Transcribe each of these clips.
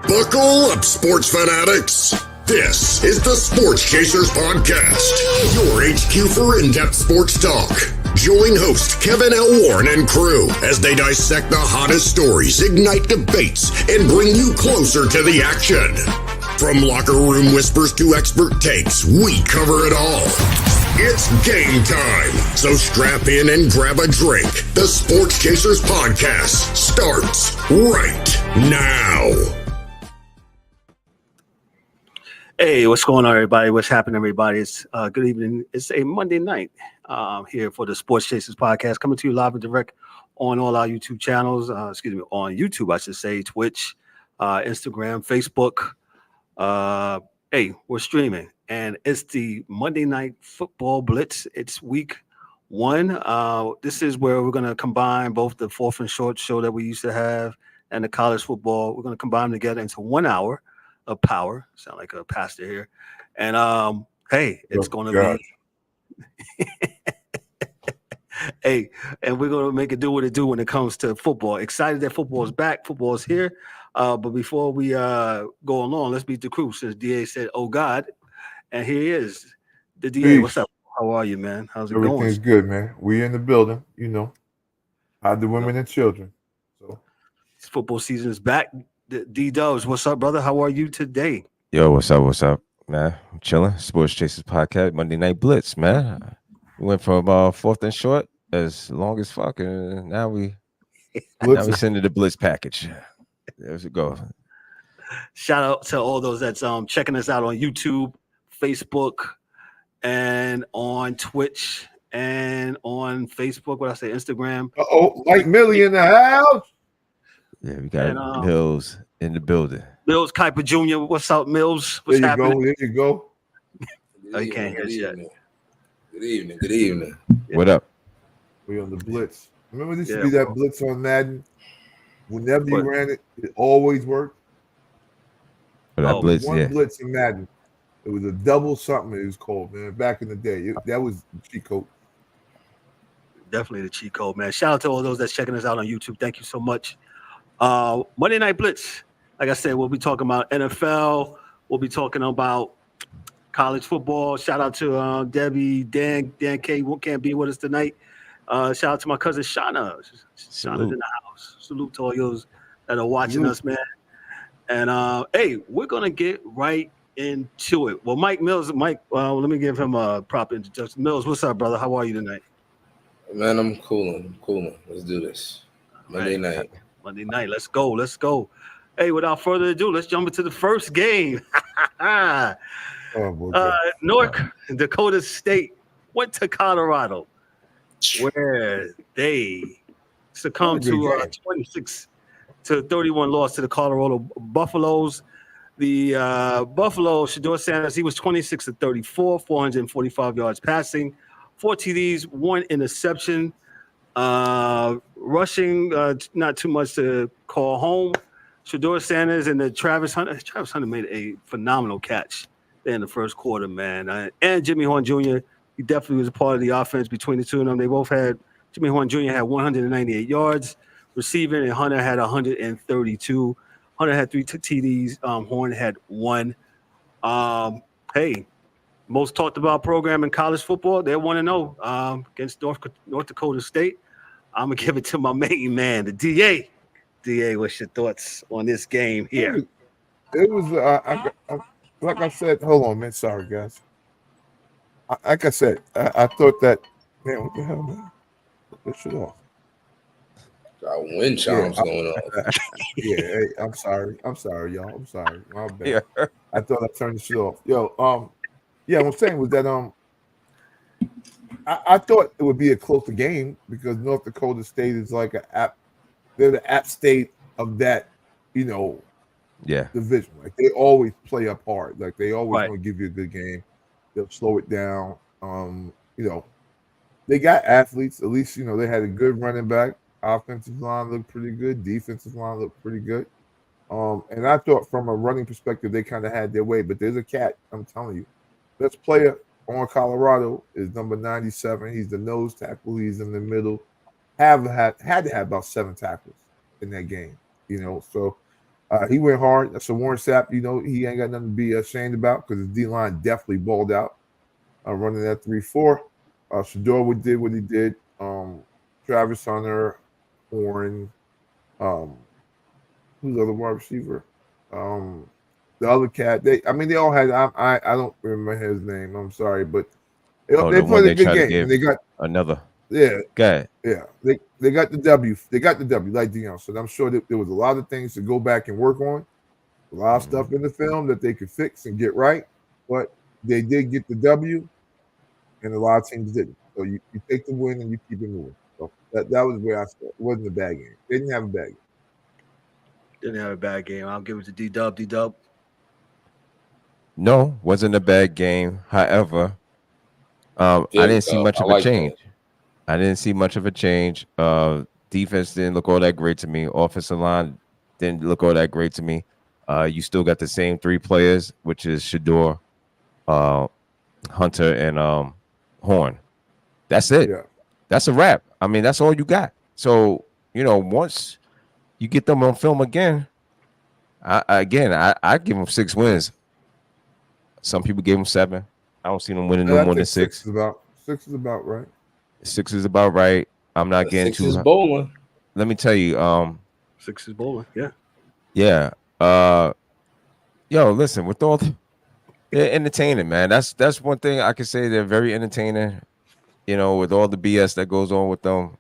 Buckle up, sports fanatics. This is the Sports Chasers Podcast, your HQ for in-depth sports talk. Join host Kevin L. Warren and crew as they dissect the hottest stories, ignite debates, and bring you closer to the action. From locker room whispers to expert takes, we cover it all. It's game time, so strap in and grab a drink. The Sports Chasers Podcast starts right now. Hey, what's going on, everybody? What's happening, everybody? It's good evening. It's a Monday night here for the Sports Chasers Podcast, coming to you live and direct on all our YouTube channels. On YouTube, I should say, Twitch, Instagram, Facebook. Hey, we're streaming, and it's the Monday Night Football Blitz. It's week 1. This is where we're going to combine both the Fourth and Short show that we used to have and the college football. We're going to combine them together into 1 hour of power. Sound like a pastor here. And hey, it's going to be hey, and we're going to make it do what it do when it comes to football. Excited that football is back. Football is here. But before we go along, let's meet the crew since DA said, oh God. And here he is. The DA, Peace. What's up? How are you, man? How's it going? Everything's good, man. We in the building, you know. Hide the women and children. So football season is back. D-Dubs, what's up, brother? How are you today? Yo, what's up, man? I'm chilling. Sports Chasers Podcast, Monday Night Blitz, man. We went from Fourth and Short as long as fuck, and now we sending the Blitz package. There we go. Shout out to all those that's checking us out on YouTube, Facebook, and on Twitch, and on Facebook. What I say, Instagram. Mike Millie in the house. Yeah, we got Mills in the building. Mills Kuiper Jr. What's up, Mills? What's happening? There you go. Oh, you can't hear us yet. Good evening. What up? We on the Blitz. Remember this used to be that Blitz on Madden? Whenever you ran it, it always worked. Blitz, one Blitz in Madden. It was a double something it was called, man. Back in the day. That was the cheat code. Definitely the cheat code, man. Shout out to all those that's checking us out on YouTube. Thank you so much. Monday Night Blitz. Like I said, we'll be talking about NFL. We'll be talking about college football. Shout out to Debbie, Dan K. Who can't be with us tonight. Shout out to my cousin Shauna. Shauna's in the house. Salute to all those that are watching us, man. And hey, we're gonna get right into it. Well, Mike Mills, let me give him a proper introduction. Mills, what's up, brother? How are you tonight? Man, I'm cooling. Let's do this. Monday night. Let's go. Hey, without further ado, let's jump into the first game. North Dakota State went to Colorado, where they succumbed to a 26-31 loss to the Colorado Buffaloes. The Buffalo, Shedeur Sanders, he was 26-34, 445 yards passing, 4 TDs, 1 interception. Rushing, not too much to call home. Shedeur Sanders and the Travis Hunter made a phenomenal catch there in the first quarter, man. And Jimmy Horn Jr., he definitely was a part of the offense between the two of them. They both had, Jimmy Horn Jr. had 198 yards receiving, and Hunter had 132. Hunter had 3 TDs. Horn had 1. Hey, most talked about program in college football. They're 1-0 against North Dakota State. I'm going to give it to my main man, the DA. DA, what's your thoughts on this game here? It was, like I said, hold on, man. Sorry, guys. Like I said, I thought that, man, what the hell, man? Put that shit off. Got wind chimes going on. Hey, I'm sorry, y'all. I'm sorry. My bad. Yeah. I thought I turned the shit off. Yo, what I'm saying was that I thought it would be a closer game because North Dakota State is like they're the App State of that, division. Like they always play up hard. Like they always want to give you a good game. They'll slow it down. They got athletes. At least they had a good running back. Offensive line looked pretty good. Defensive line looked pretty good. And I thought from a running perspective, they kind of had their way. But there's a cat, I'm telling you, best player on Colorado is number 97. He's the nose tackle. He's in the middle. Had to have about 7 tackles in that game. So he went hard. So Warren Sapp, he ain't got nothing to be ashamed about because his D-line definitely balled out running that 3-4. Shador did what he did. Travis Hunter, Horn, who's the other wide receiver? The other cat. They all had. I don't remember his name. I'm sorry, but they played a good game. They got another. Yeah. Okay. Yeah. They got the W. They got the W, like Deion said. I'm sure that there was a lot of things to go back and work on. A lot of stuff in the film that they could fix and get right, but they did get the W, and a lot of teams didn't. So you take the win and you keep it moving. So that was where I started. It wasn't a bad game. They didn't have a bad game. Didn't have a bad game. I'll give it to D-Dub. D-Dub. No, wasn't a bad game. However, I didn't see much of a change. I didn't see much of a change. Defense didn't look all that great to me. Offensive line didn't look all that great to me. You still got the same 3 players, which is Shador, Hunter, and Horn. That's it. Yeah. That's a wrap. That's all you got. So, once you get them on film again, I give them 6 wins. Some people gave them 7. I don't see them winning no more than 6. 6 is about right. 6 is about right. I'm not getting 6 is bowling. Let me tell you. 6 is bowling. Yeah. Yeah. Listen. With all, they're entertaining, man. That's one thing I can say. They're very entertaining. With all the BS that goes on with them,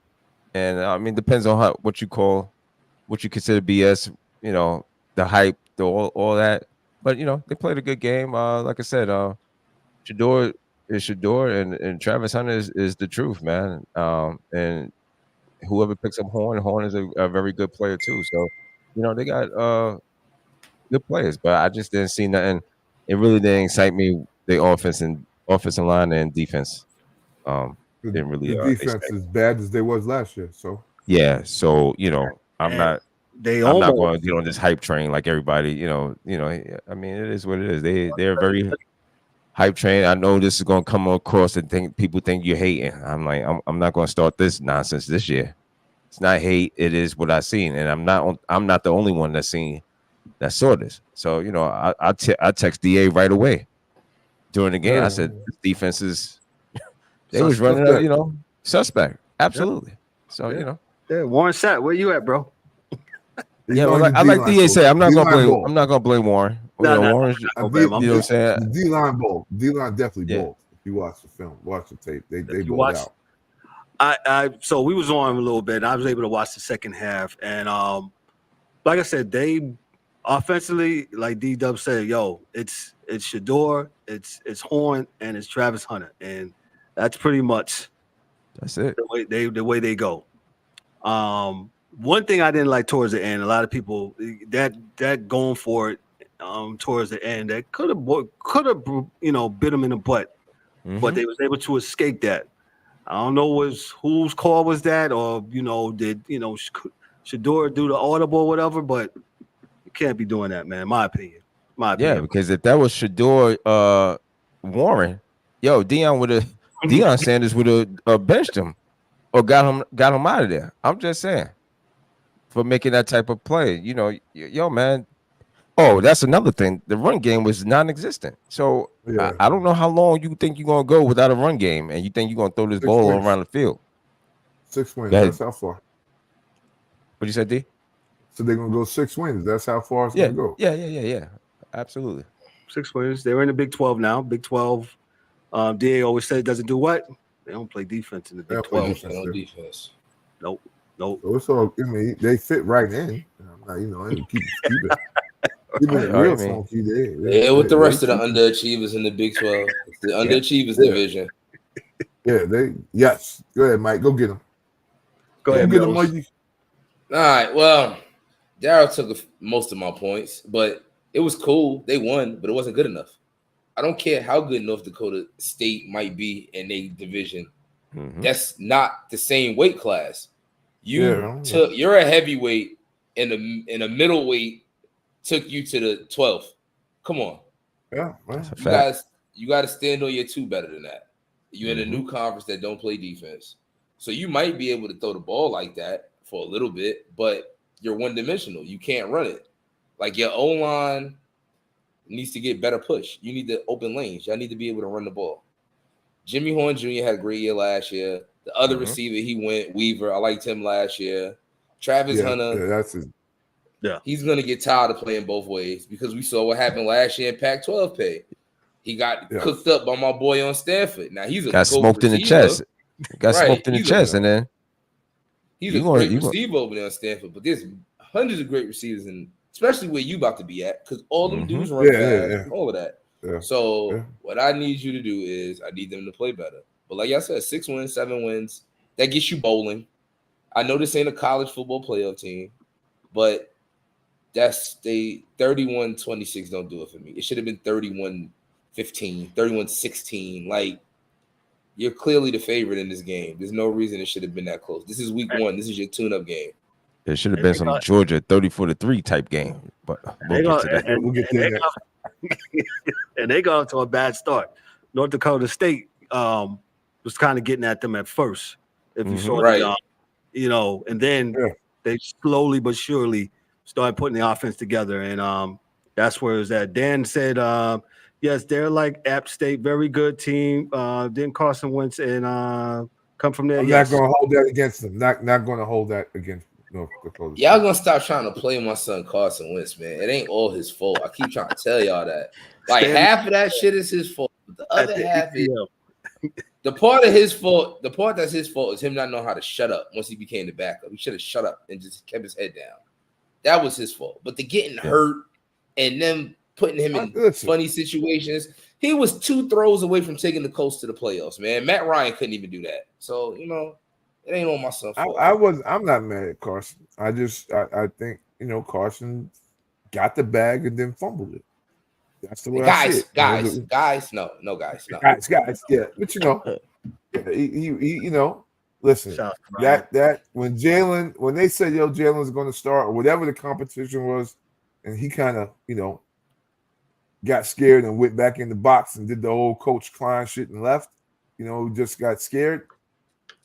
and depends on what you consider BS. The hype, all that. But they played a good game. Like I said, Shador is Shador, and Travis Hunter is the truth, man. And whoever picks up Horn is a very good player too. So, they got good players, but I just didn't see nothing. It really didn't excite me. The offensive line and defense. Didn't really. The defense is bad as they was last year. So yeah. So I'm not going to get on this hype train like everybody. It is what it is. They're very hype train. I know this is going to come across and people think you're hating. I'm like, I'm not going to start this nonsense this year. It's not hate. It is what I seen, and I'm not the only one that saw this. So I text DA right away during the game. Yeah. I said this defense is. They was running up, suspect. Absolutely. Yep. So Yeah, Warren Sapp, where you at, bro? Yeah, I like DA say. I'm not gonna blame Warren. Warren's, you know what I'm saying? The D-line bowl. D-line definitely bowled. If you watch the film, watch the tape. They bowled out. So we was on a little bit. And I was able to watch the second half, and like I said, they offensively, like D-Dub said, it's Shador, it's Horn, and it's Travis Hunter, and that's pretty much it. The way they go. One thing I didn't like towards the end, a lot of people that going for it towards the end, that could have bit them in the butt, but they was able to escape that. I don't know whose call was that, or did Shador do the audible or whatever, but you can't be doing that, man. In my opinion. Yeah, because if that was Shador, Warren, Deion Sanders would have benched him or got him out of there. I'm just saying, for making that type of play, man. Oh, that's another thing. The run game was non-existent. So yeah. I don't know how long you think you're gonna go without a run game, and you think you're gonna throw this ball all around the field. 6 wins. That's how far. What you said, D? So they're gonna go 6 wins. That's how far it's gonna go. Yeah. Absolutely. 6 wins. They're in the Big 12 now. Big 12. DA always said it doesn't do what? They don't play defense in the Big 12. No defense. Nope. So it's all. They fit right in. Keep it real funky. Yeah, with the rest of the underachievers in the Big 12, it's the underachievers division. Yeah, yes. Go ahead, Mike. Go get them. Go ahead, get them, Mikey. All right. Well, Darryl took most of my points, but it was cool. They won, but it wasn't good enough. I don't care how good North Dakota State might be in a division. Mm-hmm. That's not the same weight class. You're a heavyweight in a middleweight, took you to the 12th. Come on. Yeah, you you got to stand on your two better than that. You're in a new conference that don't play defense. So you might be able to throw the ball like that for a little bit, but you're one-dimensional. You can't run it. Like your O-line needs to get better push. You need to open lanes. Y'all need to be able to run the ball. Jimmy Horn Jr. had a great year last year. The other receiver, he went, Weaver. I liked him last year. Travis Hunter. He's going to get tired of playing both ways because we saw what happened last year in Pac-12 pay. He got cooked up by my boy on Stanford. Now he's got smoked in the chest. Got smoked in the chest, and then he's a great receiver over there on Stanford. But there's hundreds of great receivers, and especially where you about to be at, because all them dudes run fast, all of that. Yeah. So what I need you to do is I need them to play better. But like I said, 6 wins, 7 wins, that gets you bowling. I know this ain't a college football playoff team, but that's 31-26 don't do it for me. It should have been 31-15, 31-16. Like, you're clearly the favorite in this game. There's no reason it should have been that close. This is week 1. This is your tune-up game. It should have been some Georgia 34-3 type game. But we'll get to that. And they got to a bad start. North Dakota State was kind of getting at them at first. If you saw it, and then they slowly but surely started putting the offense together. And that's where it's at. Dan said, yes, they're like App State, very good team. Didn't Carson Wentz and come from there? I'm not going to hold that against them. Not going to hold that against North Dakota. Y'all going to stop trying to play my son Carson Wentz, man. It ain't all his fault. I keep trying to tell y'all that. Like, half of that shit is his fault. But the other half is the part of his fault. The part that's his fault is him not knowing how to shut up once he became the backup. He should have shut up and just kept his head down. That was his fault. But the getting hurt and them putting him in funny situations, he was 2 throws away from taking the Colts to the playoffs, man. Matt Ryan couldn't even do that. So, it ain't on my son's fault. I'm not mad at Carson. I think, Carson got the bag and then fumbled it. That's the way I see it. Guys, no. Guys, yeah. But he listen, that when they said Jalen's going to start or whatever the competition was, and he kind of, got scared and went back in the box and did the old Coach Klein shit and left, just got scared.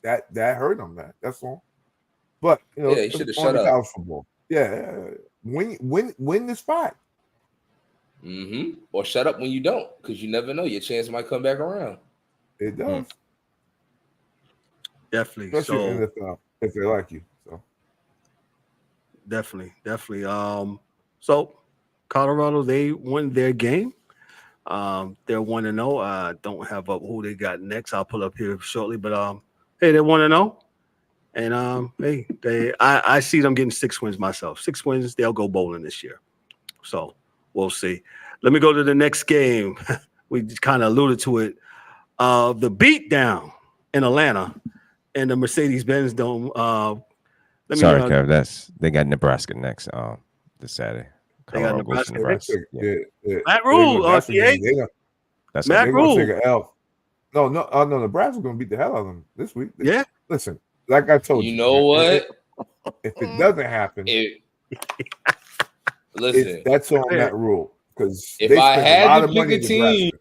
That hurt him, man. That's all. But he should have shut up. Football. Yeah, win the spot. Or shut up when you don't, because you never know. Your chance might come back around. It does. Definitely. Especially in the NFL, if they like you. So definitely. So Colorado, they won their game. They're 1-0. I don't have up who they got next. I'll pull up here shortly. But hey, they're 1-0. And I see them getting 6 wins myself. 6 wins, they'll go bowling this year. So we'll see. Let me go to the next game. We kind of alluded to it. The beatdown in Atlanta and the Mercedes-Benz Dome. Sorry, Kev. They got Nebraska next this Saturday. They got Nebraska. Yeah. Matt Rule, That's Matt Rule. Take an L. No, Nebraska's going to beat the hell out of them this week. Yeah. Listen, like I told you. You know what? If it doesn't happen, listen, that's on that rule. Because if I had to pick a team,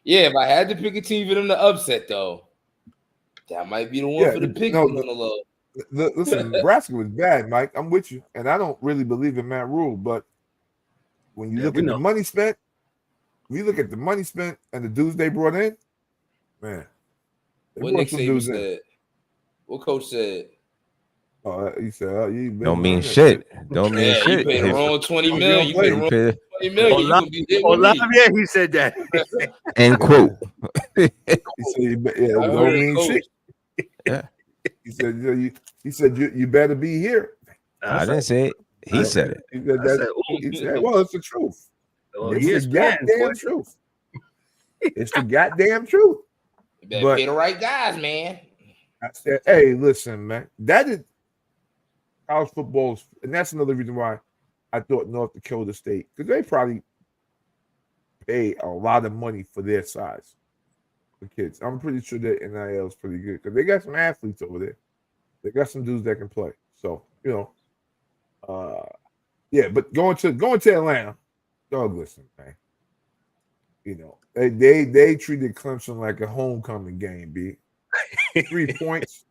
if I had to pick a team for them to upset, though, that might be the one for the pick. Listen, Nebraska was bad, Mike. I'm with you, and I don't really believe in Matt Rule, but when you look at the money spent, and the dudes they brought in, man, what Nick Saban said, what coach said. He said, "You don't mean shit. Don't mean shit. You paid the wrong $20 million. You paid the wrong $20 million. Yeah, he said that. End quote. He said, don't mean shit. Yeah. He said, you better be here. I didn't say it. He said it. He said, well, it's the truth. It's the goddamn truth. It's the goddamn truth. You better pay the right guys, man. I said, hey, listen, man. That is college football, and that's another reason why I thought North Dakota State, because they probably pay a lot of money for their size. The kids. I'm pretty sure that NIL is pretty good because they got some athletes over there. They got some dudes that can play. So, but going to Atlanta, dog, listen, man. You know, they treated Clemson like a homecoming game, B. 3 points.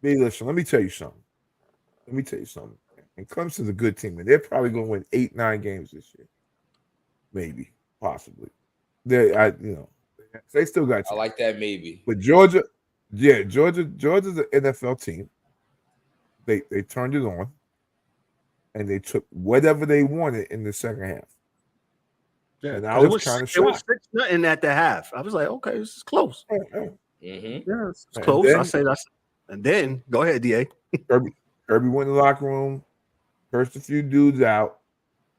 B, listen, let me tell you something. And Clemson's a good team, and they're probably going to win 8-9 games this year. Maybe, possibly. They still got you. I like that maybe. But Georgia's an NFL team. They turned it on, and they took whatever they wanted in the second half. Yeah, and I was kind of shocked. It was 6-0 at the half. I was like, okay, this is close. Mm-hmm. Yeah, it's close. I say that's. And then go ahead, DA. Kirby went in the locker room, cursed a few dudes out,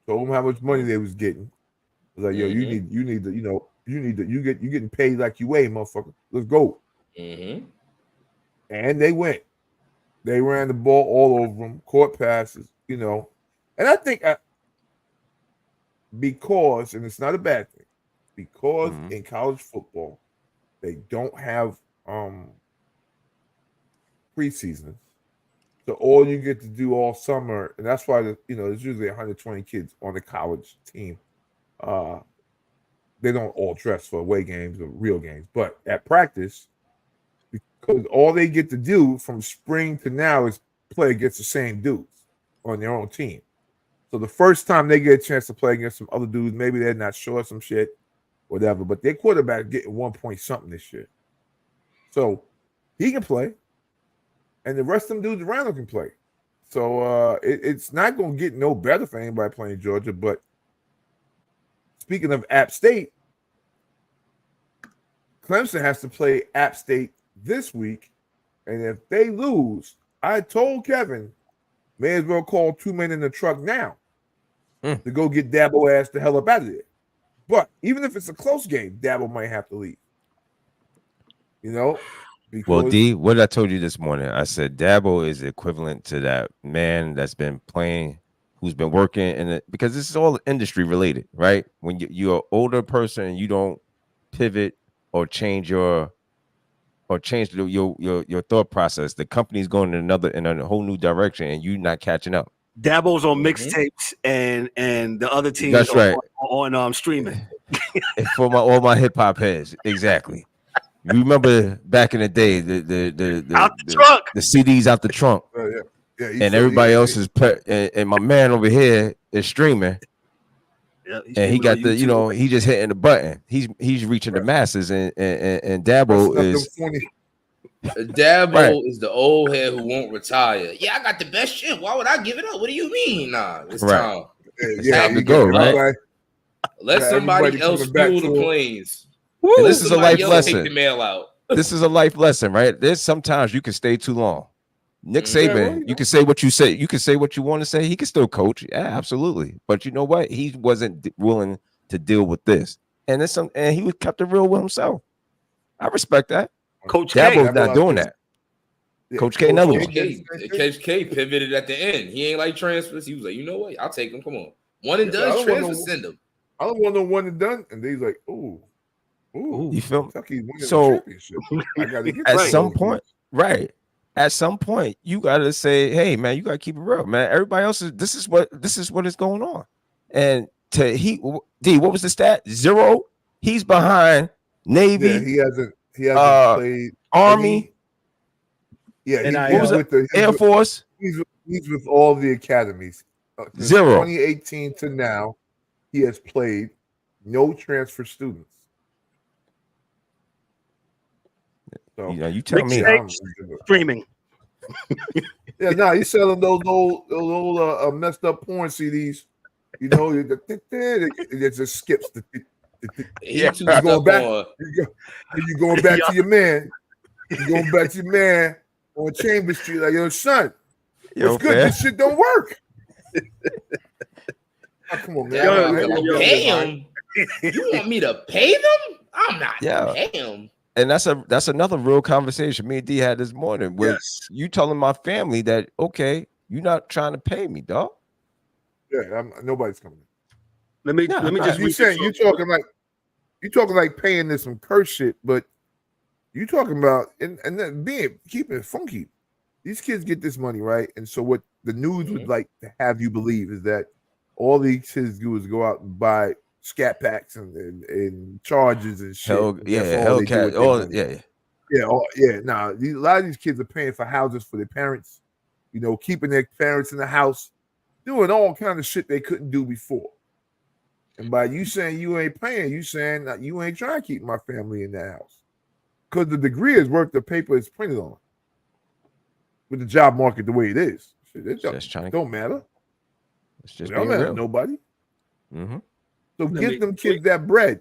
told them how much money they was getting. Was like, yo, you getting paid like you weigh, motherfucker. Let's go. Mm-hmm. And they went. They ran the ball all over them, caught passes, And I think because, and it's not a bad thing, because in college football, they don't have preseasons. So all you get to do all summer, and that's why there's usually 120 kids on the college team. They don't all dress for away games or real games, but at practice, because all they get to do from spring to now is play against the same dudes on their own team. So the first time they get a chance to play against some other dudes, maybe they're not sure some shit, whatever, but their quarterback getting 1 point something this year. So he can play, and the rest of them dudes around him can play. So it's not going to get no better for anybody playing Georgia. But speaking of App State, Clemson has to play App State this week, and if they lose, I told Kevin, may as well call 2 men in the truck now to go get Dabo ass the hell up out of there. But even if it's a close game, Dabo might have to leave. Well, D, what I told you this morning, I said Dabo is equivalent to that man that's been playing, who's been working in it, because this is all industry related, right? When you're an older person and you don't pivot or change your thought process, the company's going in a whole new direction, and you're not catching up. Dabo's on mixtapes and the other teams That's right. on streaming. For all my hip hop heads, exactly. You remember back in the day, the out the trunk, the CDs out the trunk, and everybody else is and my man over here is streaming. Yeah, and he got he just hitting the button. He's reaching the masses, and Dabo is. Dabo is the old head who won't retire. Yeah, I got the best shit. Why would I give it up? What do you mean? Nah, it's time. It's time to go, right? Let somebody else fuel the planes. And this is a life lesson. Take the mail out. This is a life lesson, right? There's sometimes you can stay too long. Nick Saban, you can say what you say. You can say what you want to say. He can still coach. Yeah, absolutely. But you know what? He wasn't willing to deal with this. And he kept it real with himself. I respect that. Coach Dabo's not doing that. Yeah, Coach K, another one. Coach K pivoted at the end. He ain't like transfers. He was like, you know what? I'll take him. Come on. One and done transfer, send him. I don't want no one and done. And he's like, ooh. You feel me? So I gotta get at some point, right? At some point, you gotta say, hey man, you gotta keep it real, man. Everybody else this is what is going on. And D, what was the stat? 0. He's behind Navy. Yeah, he hasn't played Army. What was with the Air Force? He's with all the academies. 0. 2018 to now, he has played no transfer students. So you tell me. Streaming. He's selling those old messed up porn CDs. It just skips the. You're going back. You're going back to your man. You're going back to your man on Chambers Street, like, yo, son, what's good? This shit don't work. Oh, come on, man. Pay him. You want me to pay them? I'm not paying them. And that's another real conversation me and D had this morning. With you telling my family that, okay, you're not trying to pay me, dog. Yeah, nobody's coming. Let me just. You saying you talking like paying this some curse shit, but you talking about and then keeping it funky. These kids get this money, right? And so what the news would like to have you believe is that all these kids do is go out and buy scat packs and charges and shit. Hellcat. Nah, a lot of these kids are paying for houses for their parents, keeping their parents in the house, doing all kind of shit they couldn't do before. And by you saying you ain't paying, you saying that you ain't trying to keep my family in that house. Because the degree is worth the paper it's printed on. With the job market the way it is. It don't matter. It's just it don't matter to nobody. Mm-hmm. So give them kids that bread.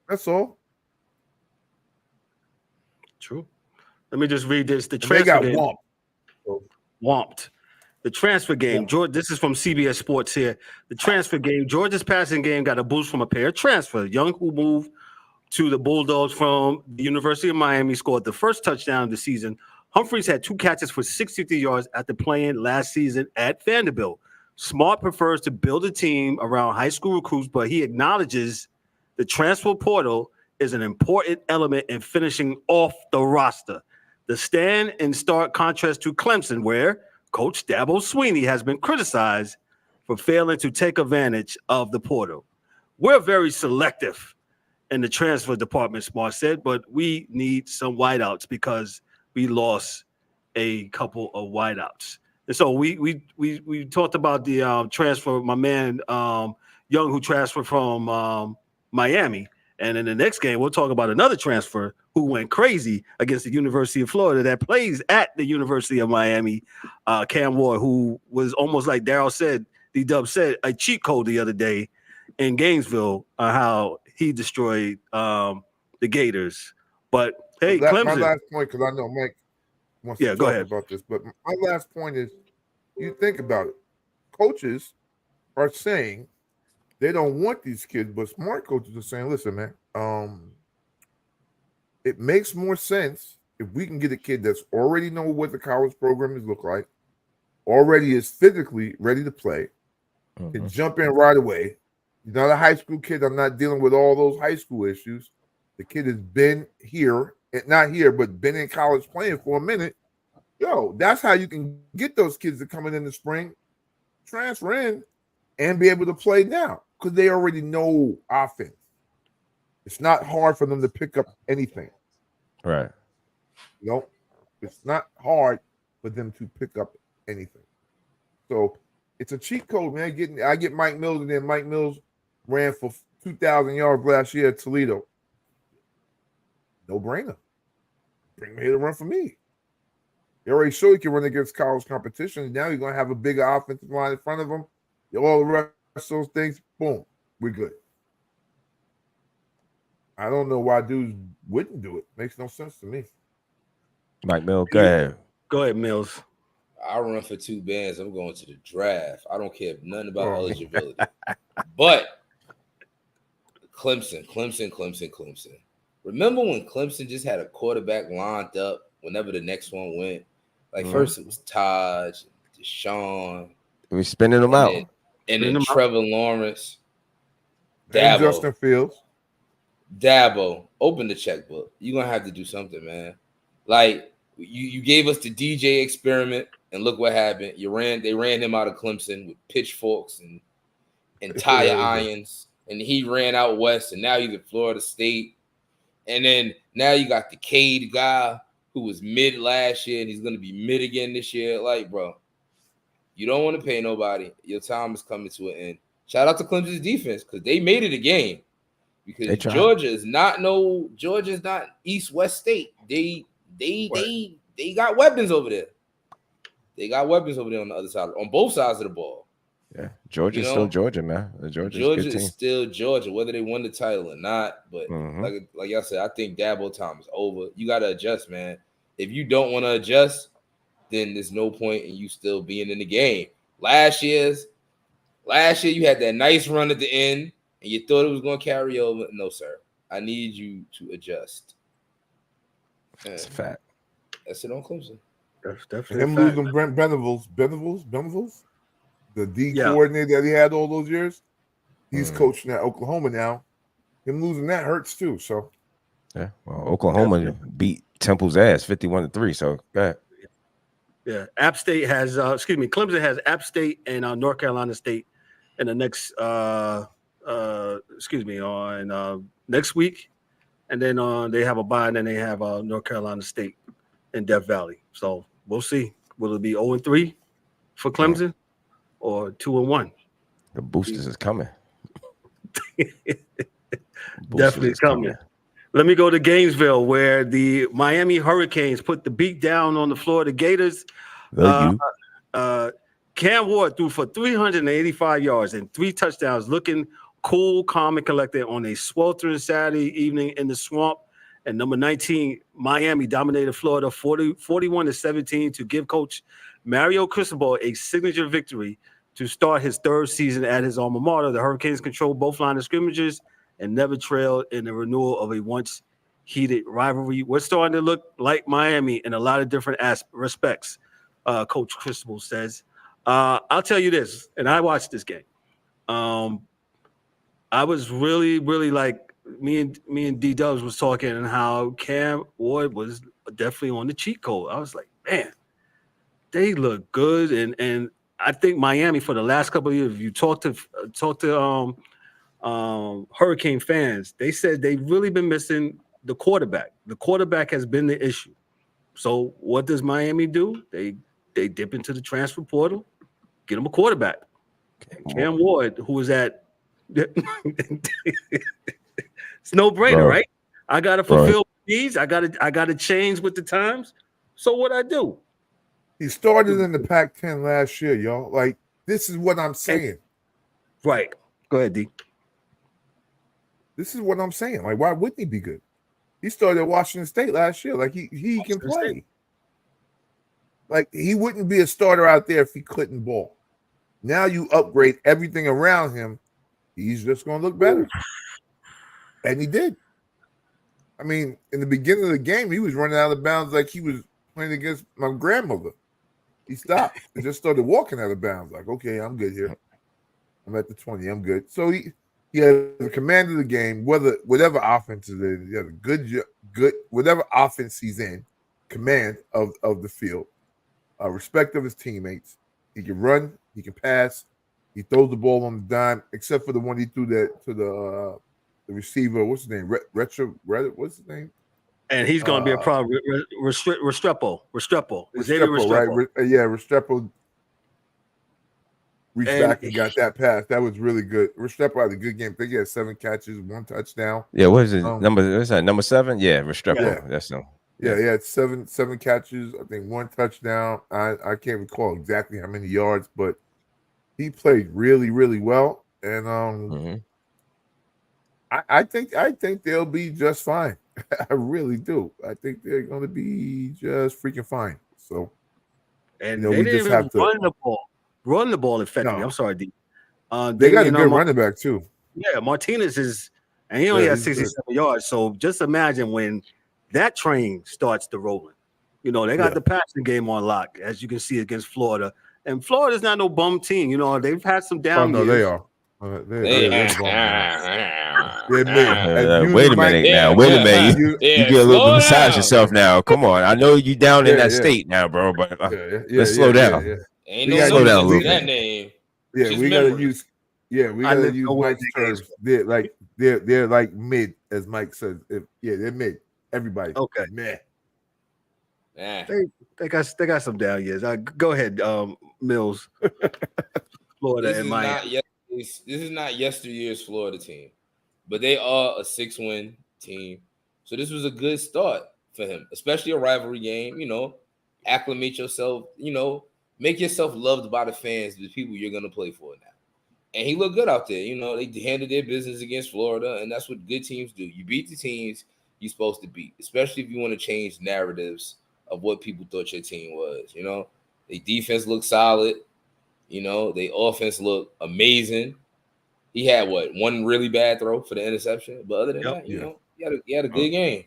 That's all. True. Let me just read this. The transfer game. Whomped. The transfer game. George, this is from CBS Sports here. The transfer game. Georgia's passing game got a boost from a pair of transfers. Young, who moved to the Bulldogs from the University of Miami, scored the first touchdown of the season. Humphreys had 2 catches for 63 yards after playing last season at Vanderbilt. Smart prefers to build a team around high school recruits, but he acknowledges the transfer portal is an important element in finishing off the roster. The stand in stark contrast to Clemson, where Coach Dabo Swinney has been criticized for failing to take advantage of the portal. We're very selective in the transfer department, Smart said, but we need some wideouts because we lost a couple of wideouts. And so we talked about the transfer, my man Young, who transferred from Miami. And in the next game, we'll talk about another transfer who went crazy against the University of Florida that plays at the University of Miami, Cam Ward, who was almost like Darryl said, D-Dub said, a cheat code the other day in Gainesville on how he destroyed the Gators. But, hey, Clemson. My last point, because I know Mike wants to talk about this, but my last point is, you think about it. Coaches are saying they don't want these kids, but smart coaches are saying, listen, man, it makes more sense if we can get a kid that's already know what the college program is look like, already is physically ready to play, can jump in right away. He's not a high school kid. I'm not dealing with all those high school issues. The kid has been here, not here, but been in college playing for a minute. Yo, that's how you can get those kids that come in the spring, transfer in, and be able to play now because they already know offense. It's not hard for them to pick up anything. Right. It's not hard for them to pick up anything. So it's a cheat code, man. I get Mike Mills, and then Mike Mills ran for 2,000 yards last year at Toledo. No brainer. Bring him here to run for me. He already showed he can run against college competition. Now you're going to have a bigger offensive line in front of him. All the rest of those things, boom, we're good. I don't know why dudes wouldn't do it. Makes no sense to me. Mike Mills, go ahead. Go ahead, Mills. I run for 2 bands. I'm going to the draft. I don't care nothing about eligibility. But Clemson. Remember when Clemson just had a quarterback lined up whenever the next one went? Like first it was Taj, Deshaun. We spinning them out. And then Trevor Lawrence. And Justin Fields. Dabo, open the checkbook. You're going to have to do something, man. Like, you gave us the DJ experiment, and look what happened. They ran him out of Clemson with pitchforks and tire irons, and he ran out west, and now he's at Florida State. And then now you got the Cade guy who was mid last year, and he's going to be mid again this year. Like, bro, you don't want to pay nobody. Your time is coming to an end. Shout out to Clemson's defense because they made it a game. Because Georgia's not East-West State. They got weapons over there. They got weapons over there on the other side, on both sides of the ball. Yeah, Georgia's still Georgia, man. Georgia is still Georgia, whether they won the title or not. But like y'all said, I think Dabo time is over. You got to adjust, man. If you don't want to adjust, then there's no point in you still being in the game. Last year you had that nice run at the end, and you thought it was going to carry over. No, sir. I need you to adjust. That's a fact. That's it on Clemson. That's definitely him losing Brent Venables, the D coordinator that he had all those years. He's coaching at Oklahoma now. Him losing that hurts too. So, yeah. Well, Oklahoma beat Temple's ass 51-3. So, go ahead. Yeah, Clemson has App State and North Carolina State in the next on next week, and then they have a bye, and then they have North Carolina State in Death Valley. So we'll see. Will it be 0-3 for Clemson or 2-1? The boosters is coming. Definitely coming. Let me go to Gainesville, where the Miami Hurricanes put the beat down on the Florida Gators. Cam Ward threw for 385 yards and 3 touchdowns, looking cool, calm, and collected on a sweltering Saturday evening in the swamp. And number 19, Miami dominated Florida 41-17 to give coach Mario Cristobal a signature victory to start his 3rd season at his alma mater. The Hurricanes controlled both line of scrimmages and never trailed in the renewal of a once heated rivalry. We're starting to look like Miami in a lot of different respects, Coach Cristobal says. I'll tell you this, and I watched this game. I was really, really like me and D-Dubs was talking and how Cam Ward was definitely on the cheat code. I was like, man, they look good, and I think Miami for the last couple of years, if you talk to Hurricane fans, they said they've really been missing the quarterback. The quarterback has been the issue. So what does Miami do? They dip into the transfer portal, get them a quarterback. Cam Ward, who was at it's no brainer, right? I gotta fulfill needs. I gotta change with the times. So what I do? He started in the Pac-10 last year, y'all. Like, this is what I'm saying. Right. Go ahead, D. This is what I'm saying. Like, why wouldn't he be good? He started at Washington State last year. Like, he can play. State. Like, he wouldn't be a starter out there if he couldn't ball. Now you upgrade everything around him. He's just going to look better. And he did. I mean, in the beginning of the game, he was running out of bounds like he was playing against my grandmother. He stopped and just started walking out of bounds. Like, okay, I'm good here. I'm at the 20. I'm good. So he had the command of the game, whatever offense is in, he had a good whatever offense he's in, command of the field, respect of his teammates. He can run, he can pass, he throws the ball on the dime, except for the one he threw that to the receiver. What's his name? What's his name? And he's going to be a problem. Restrepo. Restrepo, right? Yeah, Restrepo reached back and got that pass. That was really good. Restrepo had a good game. I think he had 7 catches, 1 touchdown. Yeah, what is it? What's that? Number 7? Yeah, Restrepo. Yeah. That's him. Yeah, he had 7 catches. I think 1 touchdown. I can't recall exactly how many yards, but he played really, really well. And I think they'll be just fine. I really do. I think they're going to be just freaking fine. So, and they didn't even run the ball effectively. No. I'm sorry, D. They got a good running back too. Yeah, Martinez and he only has 67 yards. So just imagine when that train starts to rolling. You know, they got the passing game on lock, as you can see against Florida. And Florida's not no bum team. You know, they've had some down years. They are. Wait a minute now. Wait a minute. You get a little bit beside yourself now. Come on. I know you down in that state now, bro, but let's slow down. Ain't no slow down a little bit. Name. Yeah, we gotta use Mike's terms. They're like mid, as Mike says. They're mid. Everybody. Okay. Man. They got some down years. Go ahead, Mills. Florida and Miami. This is not yesteryear's Florida team, but they are a 6-win team. So this was a good start for him, especially a rivalry game. You know, acclimate yourself. You know, make yourself loved by the fans, the people you're gonna play for now. And he looked good out there. You know, they handled their business against Florida, and that's what good teams do. You beat the teams you're supposed to beat, especially if you want to change narratives of what people thought your team was. You know, their defense looked solid. You know, the offense looked amazing. He had one really bad throw for the interception, but other than that, you know, he had a good game.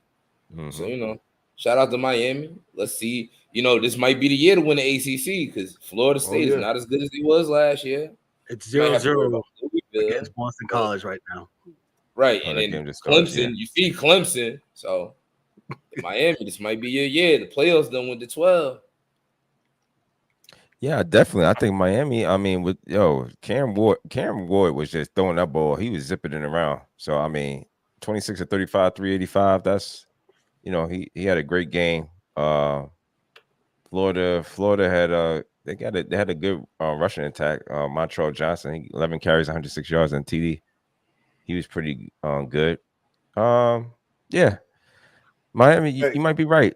So, you know, shout out to Miami. Let's see. You know, this might be the year to win the ACC because Florida State is not as good as he was last year. It's 0-0 against Boston College right now. Right, and then Clemson, you see Clemson. So, Miami, this might be your year. The playoffs done went to 12. Yeah, definitely. I think Miami. I mean, with Cam Ward was just throwing that ball. He was zipping it around. So I mean, 26 of 35, 385. That's he had a great game. Florida had they had a good rushing attack. Montreal Johnson, 11 carries, 106 yards, and TD. He was pretty good. Yeah, Miami. You might be right.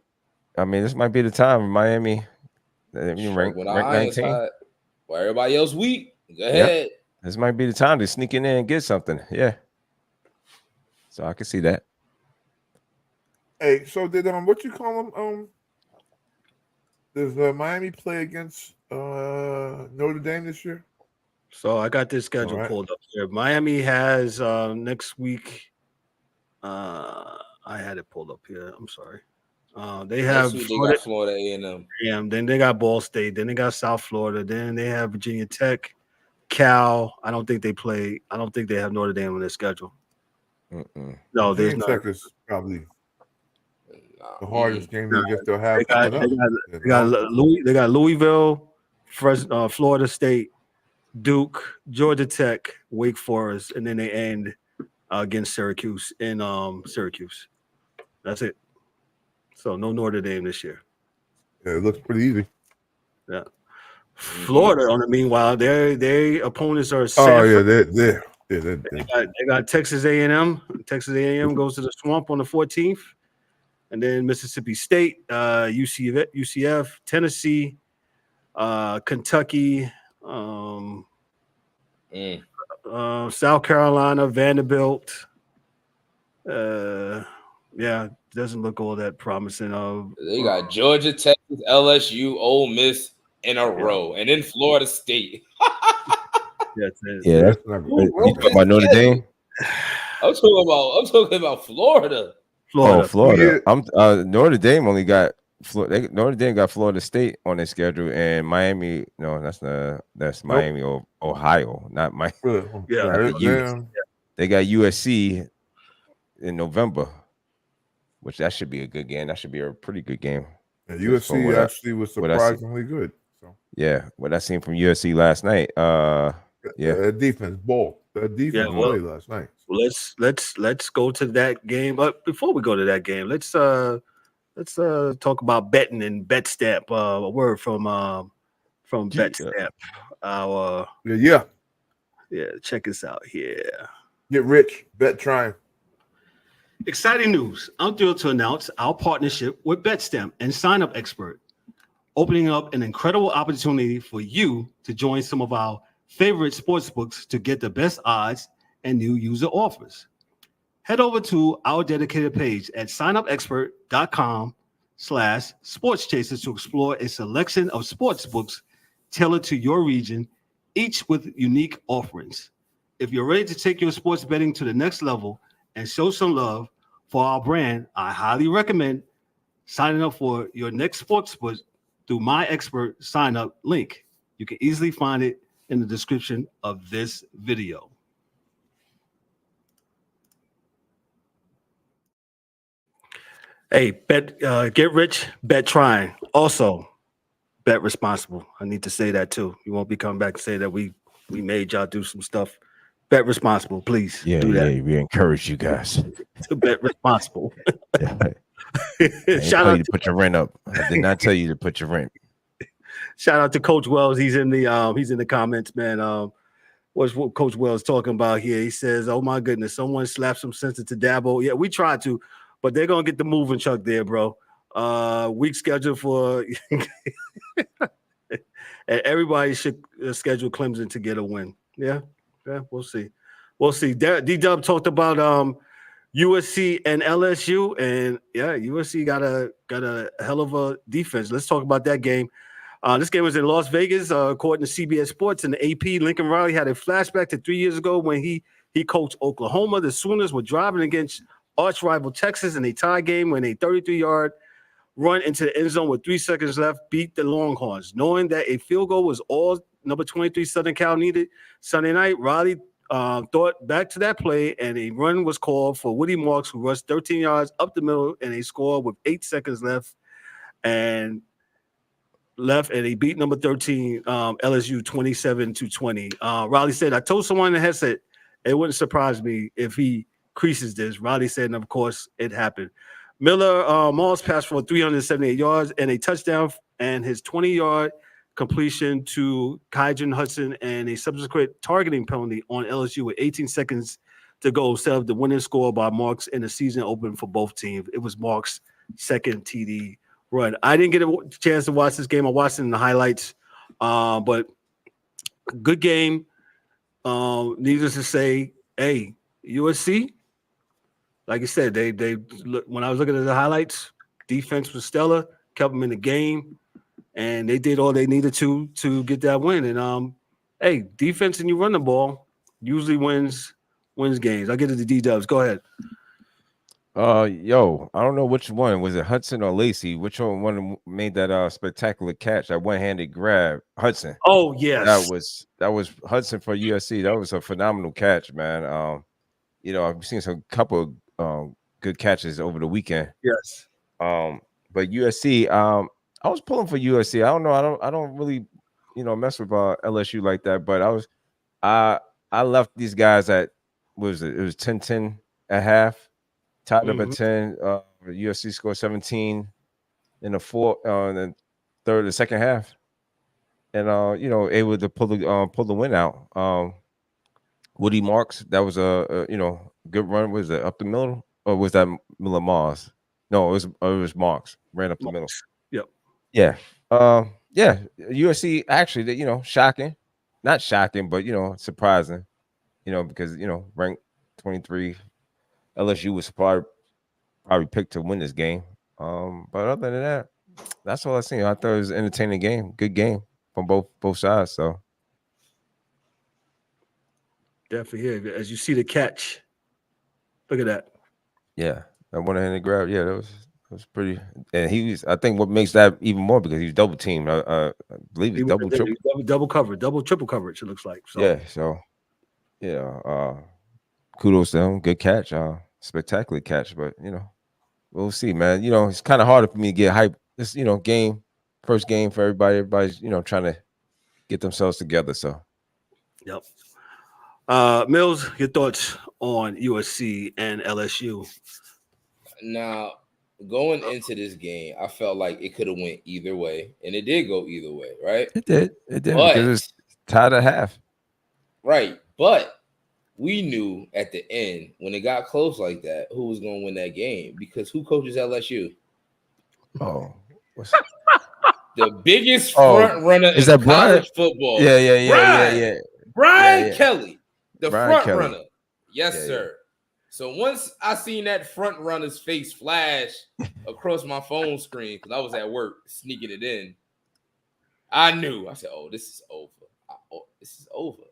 I mean, this might be the time. Miami. Rank 19. While everybody else weak, go ahead. Yep. This might be the time to sneak in there and get something. Yeah. So I can see that. Hey, so did what you call them? Does Miami play against Notre Dame this year? So I got this schedule pulled up here. Miami has next week. I had it pulled up here. I'm sorry. They have Florida A&M. Yeah, then they got Ball State. Then they got South Florida. Then they have Virginia Tech, Cal. I don't think they have Notre Dame on their schedule. No, there's not. Tech is probably the hardest game they get to have. They got Louisville, Florida State, Duke, Georgia Tech, Wake Forest, and then they end against Syracuse in Syracuse. That's it. So no Notre Dame this year. Yeah, it looks pretty easy. Yeah. Florida, on the meanwhile, their opponents are They got Texas A&M. Texas A&M goes to the Swamp on the 14th, and then Mississippi State, UCF, Tennessee, Kentucky, South Carolina, Vanderbilt. Doesn't look all that promising. They got Georgia, Texas, LSU, Ole Miss in a row, and then Florida State. That's not good. You talking about Notre Dame? I'm talking about Florida. Oh, Florida. Notre Dame only got Notre Dame got Florida State on their schedule, and Miami. No, that's Miami or Ohio, not Miami. They got USC in November, which that should be a good game. That should be a pretty good game. Yeah, USC actually was surprisingly good. So yeah, what I seen from USC last night. Their defense ball. Their defense played last night. Let's go to that game. But before we go to that game, let's talk about betting and BetStamp. A word from BetStamp. Check us out here. Get rich, bet trying. Exciting news. I'm thrilled to announce our partnership with BetStamp and Sign Up Expert, opening up an incredible opportunity for you to join some of our favorite sportsbooks to get the best odds and new user offers. Head over to our dedicated page at signupexpert.com/sportschasers to explore a selection of sportsbooks tailored to your region, each with unique offerings. If you're ready to take your sports betting to the next level and show some love for our brand, I highly recommend signing up for your next sportsbook through my expert sign up link. You can easily find it in the description of this video. Hey, get rich, bet trying. Also, bet responsible. I need to say that too. You won't be coming back and say that we made y'all do some stuff. Bet responsible, please. Yeah, do that. We encourage you guys to bet responsible. Shout out to put your rent up. I did not tell you to put your rent. Shout out to Coach Wells. He's in the comments, man. What's what Coach Wells talking about here? He says, "Oh my goodness, someone slapped some sense into Dabo." Yeah, we tried to, but they're gonna get the moving truck there, bro. Week schedule for, and everybody should schedule Clemson to get a win. Yeah, we'll see. D-Dub talked about USC and LSU, and USC got a hell of a defense. Let's talk about that game. This game was in Las Vegas, according to CBS Sports and the AP. Lincoln Riley had a flashback to 3 years ago when he coached Oklahoma. The Sooners were driving against arch rival Texas in a tie game when a 33-yard run into the end zone with 3 seconds left beat the Longhorns. Knowing that a field goal was all number 23 Southern Cal needed Sunday night, Riley thought back to that play, and a run was called for Woody Marks, who rushed 13 yards up the middle and a score with 8 seconds left. And left, and they beat number 13 LSU 27-20. Riley said, I told someone in the headset it wouldn't surprise me if he creases this. Riley said, and of course it happened. Miller Moss passed for 378 yards and a touchdown, and his 20-yard completion to Kyjan Hudson and a subsequent targeting penalty on LSU with 18 seconds to go set up the winning score by Marks in the season open for both teams. It was Marks' second TD run. I didn't get a chance to watch this game. I watched it in the highlights, but good game. Needless to say, hey, USC, like I said, they when I was looking at the highlights, defense was stellar, kept them in the game, and they did all they needed to get that win. And hey, defense and you run the ball usually wins games. I'll get to the D-dubs. Go ahead. Yo, I don't know which one was it, Hudson or Lacey? Which one made that spectacular catch, that one-handed grab? Hudson. Oh yes, that was Hudson for USC. That was a phenomenal catch, man. You know, I've seen some couple good catches over the weekend. Yes. But USC, I was pulling for USC. I don't know. I don't really, mess with LSU like that. But I left these guys at, what was it? It was 10-10 at half. Tied up at 10. USC scored 17 in the second half, and able to pull the win out. Woody Marks, that was a good run. Was it up the middle, or was that Miller Mars? No, it was Marks ran up the middle. Yep. Yeah. Yeah. USC actually, shocking, not shocking, but surprising. Because ranked 23. LSU was probably picked to win this game. But other than that, that's all I seen. I thought it was an entertaining game, good game from both sides. So definitely, yeah. As you see the catch, look at that. Yeah, that one-handed grab. Yeah, that was pretty. And I think what makes that even more, because he's double teamed. I believe he's double coverage, triple coverage. It looks like. So. Yeah. So yeah. Kudos to him. Good catch. Spectacular catch, but we'll see, man. It's kind of hard for me to get hype. This, first game for everybody. Everybody's, trying to get themselves together. So, yep. Mills, your thoughts on USC and LSU? Now, going into this game, I felt like it could have went either way, and it did go either way, right? It did, because it's tied at half. Right, but we knew at the end, when it got close like that, who was going to win that game, because who coaches LSU? Oh, the biggest front runner in college football. Yeah. Brian Kelly, the front Kelly. runner. Yes, sir. So once I seen that front runner's face flash across my phone screen, because I was at work sneaking it in, I knew. I said, "Oh, this is over. This is over."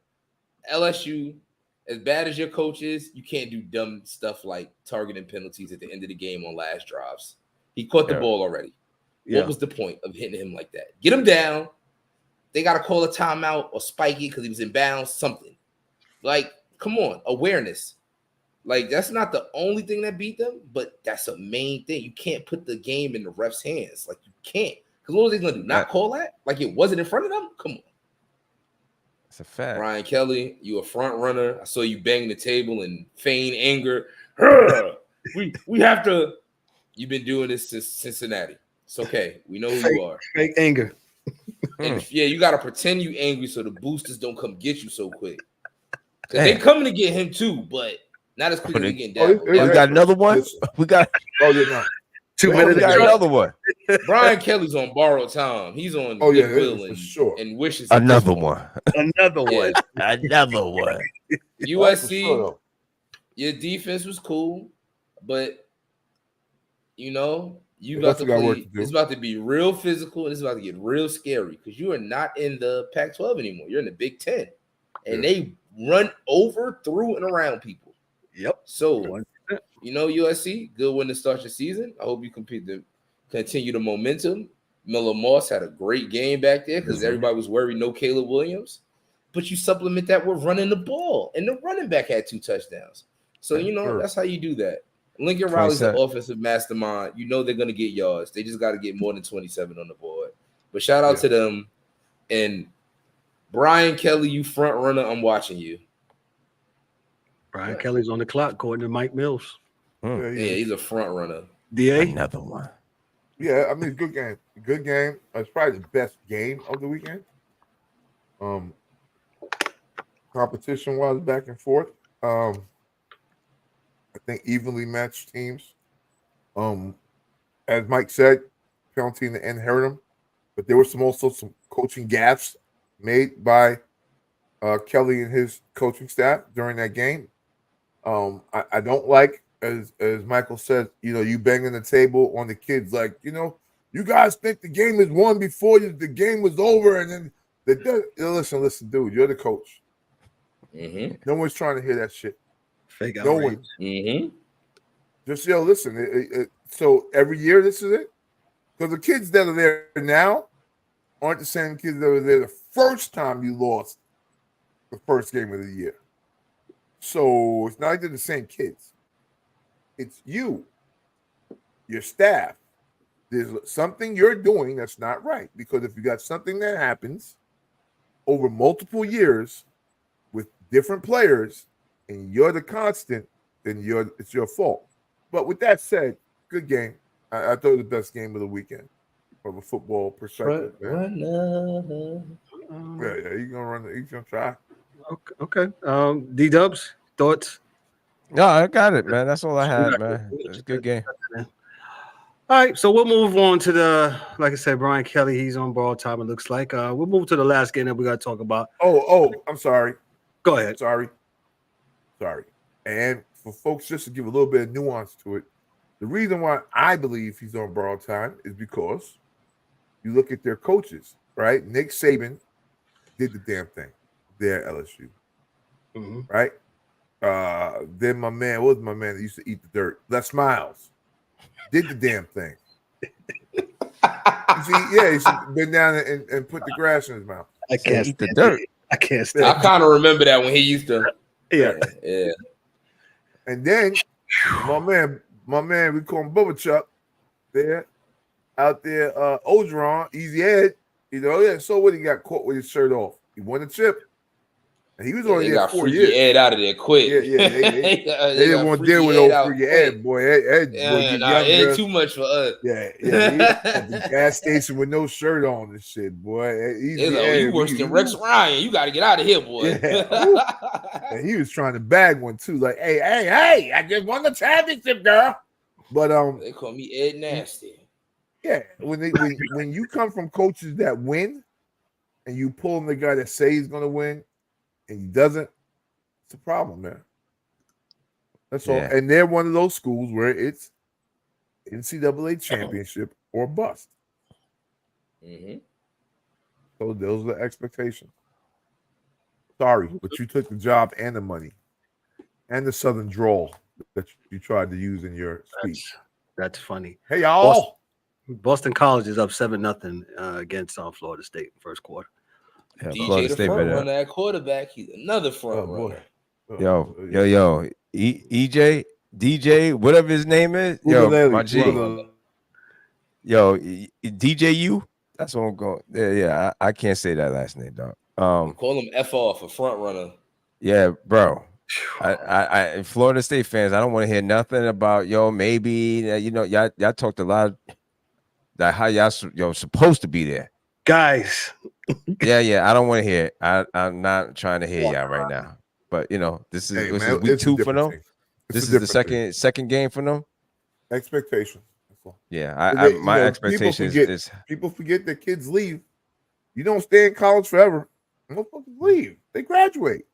LSU, as bad as your coach is, you can't do dumb stuff like targeting penalties at the end of the game on last drives. He caught the ball already. Yeah. What was the point of hitting him like that? Get him down. They got to call a timeout or spike it because he was in bounds, something. Like, come on, awareness. Like, that's not the only thing that beat them, but that's a main thing. You can't put the game in the ref's hands. Like, you can't. Because what was they going to do? Not call that? Like, it wasn't in front of them? Come on. It's a fact. Brian Kelly, you a front runner. I saw you bang the table and feign anger. We have to. You've been doing this since Cincinnati. It's okay. We know who you are. Fake anger. And you got to pretend you angry so the boosters don't come get you so quick. Because they coming to get him too, but not as quick as we getting down. We got another one. We got 2 minutes. We got another one. Brian Kelly's on borrowed time. He's on goodwill and wishes. Another one. Another one. Another one. USC, your defense was cool, but you got to play. It's about to be real physical, and it's about to get real scary because you are not in the Pac-12 anymore. You're in the Big Ten, and they run over, through, and around people. Yep. So, USC, good win to start your season. I hope you continue the momentum. Miller Moss had a great game back there because everybody was worried no Caleb Williams. But you supplement that with running the ball, and the running back had 2 touchdowns. So, that's how you do that. Lincoln Riley's the offensive mastermind. They're going to get yards. They just got to get more than 27 on the board. But shout out to them. And Brian Kelly, you front runner. I'm watching you. Brian Kelly's on the clock, according to Mike Mills. Yeah, he's a front runner. DA? Another one. Yeah, I mean, good game. Good game. It's probably the best game of the weekend. Competition wise, back and forth. I think evenly matched teams. As Mike said, penalty in the end hurt him, but there were also some coaching gaffes made by Kelly and his coaching staff during that game. I don't like, as Michael said, you banging the table on the kids like, you guys think the game is won before the game was over, and then listen, dude, you're the coach. Mm-hmm. No one's trying to hear that shit. Fake no outrage. one. Mm-hmm. Just listen. So every year this is it, because the kids that are there now aren't the same kids that were there the first time you lost the first game of the year. So it's not even the same kids. It's you, your staff. There's something you're doing that's not right, because if you got something that happens over multiple years with different players and you're the constant, then it's your fault. But with that said, good game. I thought it was the best game of the weekend from a football perspective. Yeah, you're gonna try. Okay. D-Dubs, thoughts? No, I got it, man. That's all I had, man. It's a good game. All right, so we'll move on to like I said, Brian Kelly, he's on borrowed time, it looks like. We'll move to the last game that we got to talk about. Oh, I'm sorry. Go ahead. Sorry. And for folks, just to give a little bit of nuance to it, the reason why I believe he's on borrowed time is because you look at their coaches, right? Nick Saban did the damn thing there at LSU, right? Then what was my man that used to eat the dirt? Les Miles did the damn thing. He's been down and put the grass in his mouth. I can't eat the dirt. I can't stand I kind of remember that when he used to. Yeah. And then my man, we call him Bubba Chuck, out there, Ogeron, Easy Ed, so what, he got caught with his shirt off. He won a chip. And he was only there 4 years. Ed out of there quick. Yeah. They didn't want to deal with old freaky Ed, boy. Ed too much for us. Yeah. He at the gas station with no shirt on and shit, boy. You worse than Rex Ryan. You got to get out of here, boy. Yeah. And he was trying to bag one too, like, hey, I just won the championship, girl. But they call me Ed Nasty. Yeah, when you come from coaches that win, and you pull in the guy that say he's gonna win, and he doesn't, it's a problem, man. That's all. And they're one of those schools where it's NCAA championship or bust. Mm-hmm. So those are the expectations. Sorry, but you took the job and the money and the Southern drawl that you tried to use in your speech. That's funny. Hey, y'all. Boston College is up 7-0 against Florida State first quarter. Yeah, DJ the front runner at quarterback. He's another front runner. Yo, EJ, DJ, whatever his name is. Yo, my G. Yo, DJU. That's what I'm going. Yeah, I can't say that last name, dog. Call him F off, a front runner. Yeah, bro. I Florida State fans, I don't want to hear nothing about maybe y'all talked a lot that how y'all supposed to be there, guys. Yeah. I don't want to hear it. I'm not trying to hear y'all right now. But this is week 2 for them. This is the second game for them. Expectation. Yeah, my expectation is people forget that kids leave. You don't stay in college forever. Motherfuckers leave. They graduate.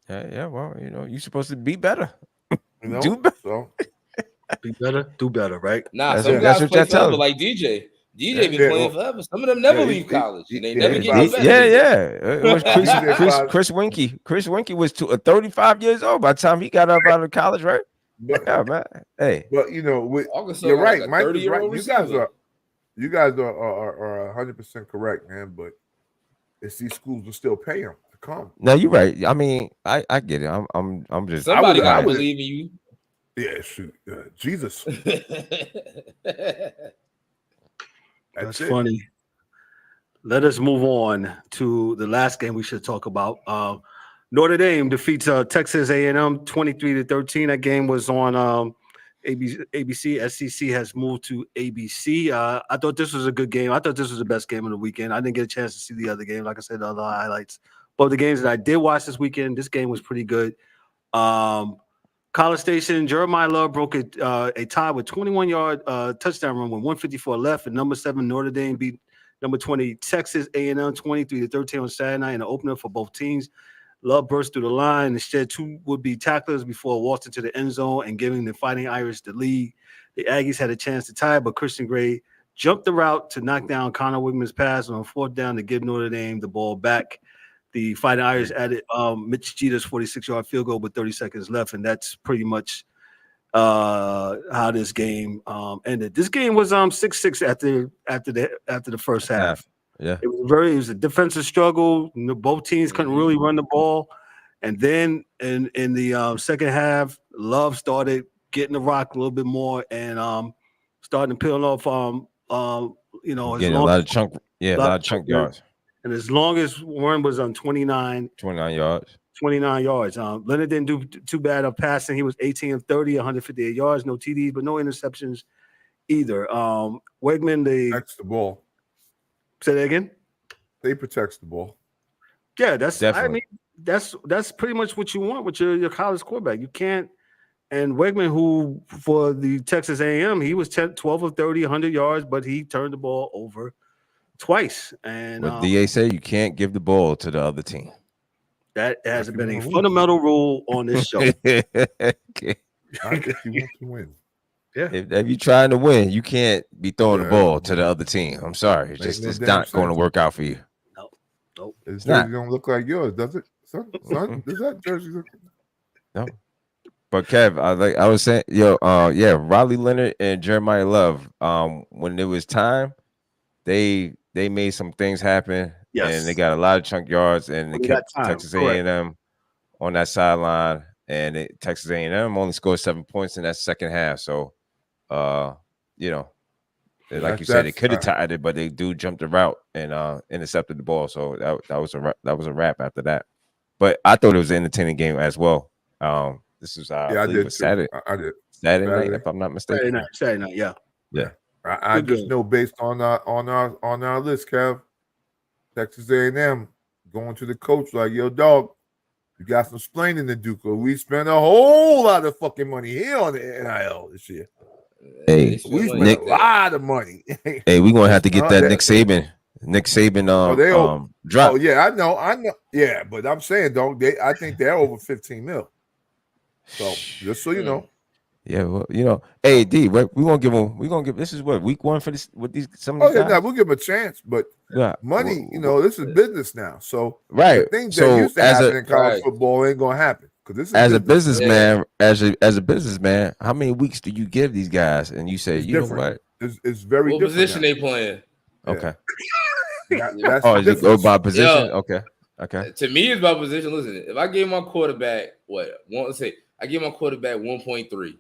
Yeah. Well, you're supposed to be better. Do better. So. Be better, do better, right? Nah, some guys play forever, like DJ. DJ been playing forever. Some of them never leave college. They never get better. Chris Winkie. Chris Winkie was 35 years old by the time he got up out of college, right? But, man. Hey, but you're right. Mike is right. You guys are 100% correct, man. But it's these schools will still pay them to come. No, you're right. I mean, I get it. I'm just somebody got to believe in you. Yeah, shoot, Jesus. That's funny. Let us move on to the last game we should talk about. Notre Dame defeats Texas A&M 23-13. That game was on ABC. SEC has moved to ABC. I thought this was a good game. I thought this was the best game of the weekend. I didn't get a chance to see the other game. Like I said, the other highlights. But the games that I did watch this weekend, this game was pretty good. College Station, Jeremiah Love broke a tie with 21-yard touchdown run with 154 left. And number 7, Notre Dame beat number 20, Texas A&M 23-13 on Saturday night in the opener for both teams. Love burst through the line and shed 2 would-be tacklers before walking to the end zone and giving the Fighting Irish the lead. The Aggies had a chance to tie, but Christian Gray jumped the route to knock down Connor Wigman's pass on 4th down to give Notre Dame the ball back. The Fighting Irish added Mitch Jeter's 46-yard field goal with 30 seconds left, and that's pretty much how this game ended. This game was 6-6 after the first half. Yeah, it was a defensive struggle. Both teams couldn't really run the ball, and then in the second half, Love started getting the rock a little bit more and starting to peel off. Getting a lot of chunk yards. And as long as Warren was on 29 yards. 29 yards. Leonard didn't do too bad of passing. He was 18 of 30, 158 yards, no TDs, but no interceptions either. Wegman, protects the ball. Say that again? They protects the ball. Yeah, that's definitely. That's pretty much what you want with your college quarterback. You can't. And Wegman, who for the Texas A&M, he was 12 of 30, 100 yards, but he turned the ball over twice. And what DA say, you can't give the ball to the other team. That has been a fundamental rule on this show. Okay. I guess you want to win. Yeah. If you're trying to win, you can't be throwing the ball to the other team. I'm sorry. It's not going to work out for you. Nope. His jersey don't look like yours, does it? Son, does that jersey look? No. But Kev, I was saying, Riley Leonard and Jeremiah Love, when it was time, they made some things happen. Yes. And they got a lot of chunk yards, and they kept Texas A&M on that sideline. And Texas A&M only scored 7 points in that second half. So, like you said, they could have tied it, but they jumped the route and intercepted the ball. So that was a wrap after that. But I thought it was an entertaining game as well. This was I did Saturday. I did Saturday night, if I'm not mistaken. Saturday night, yeah. I just know based on our list, Kev, Texas A&M going to the coach like, yo, dog, you got some explaining to do, because we spent a whole lot of fucking money here on the NIL this year. Hey, we spent a lot of money. Hey, we're gonna have to get that Nick Saban drop. Oh yeah, I know. Yeah, but I'm saying, dog, I think they're over 15 mil. So just so you know. Yeah, well, hey D, we're gonna give. This is what week 1 for this with these some of these guys? We'll give them a chance, but money, this is business now. So right, things that used to happen in college football ain't gonna happen, because this is as a businessman. As a businessman, how many weeks do you give these guys? And you say, it's you different. know what? It's very what different. Position they playing? Okay. That's is it go by position? Okay. To me, it's by position. Listen, if I gave my quarterback I give my quarterback 1.3.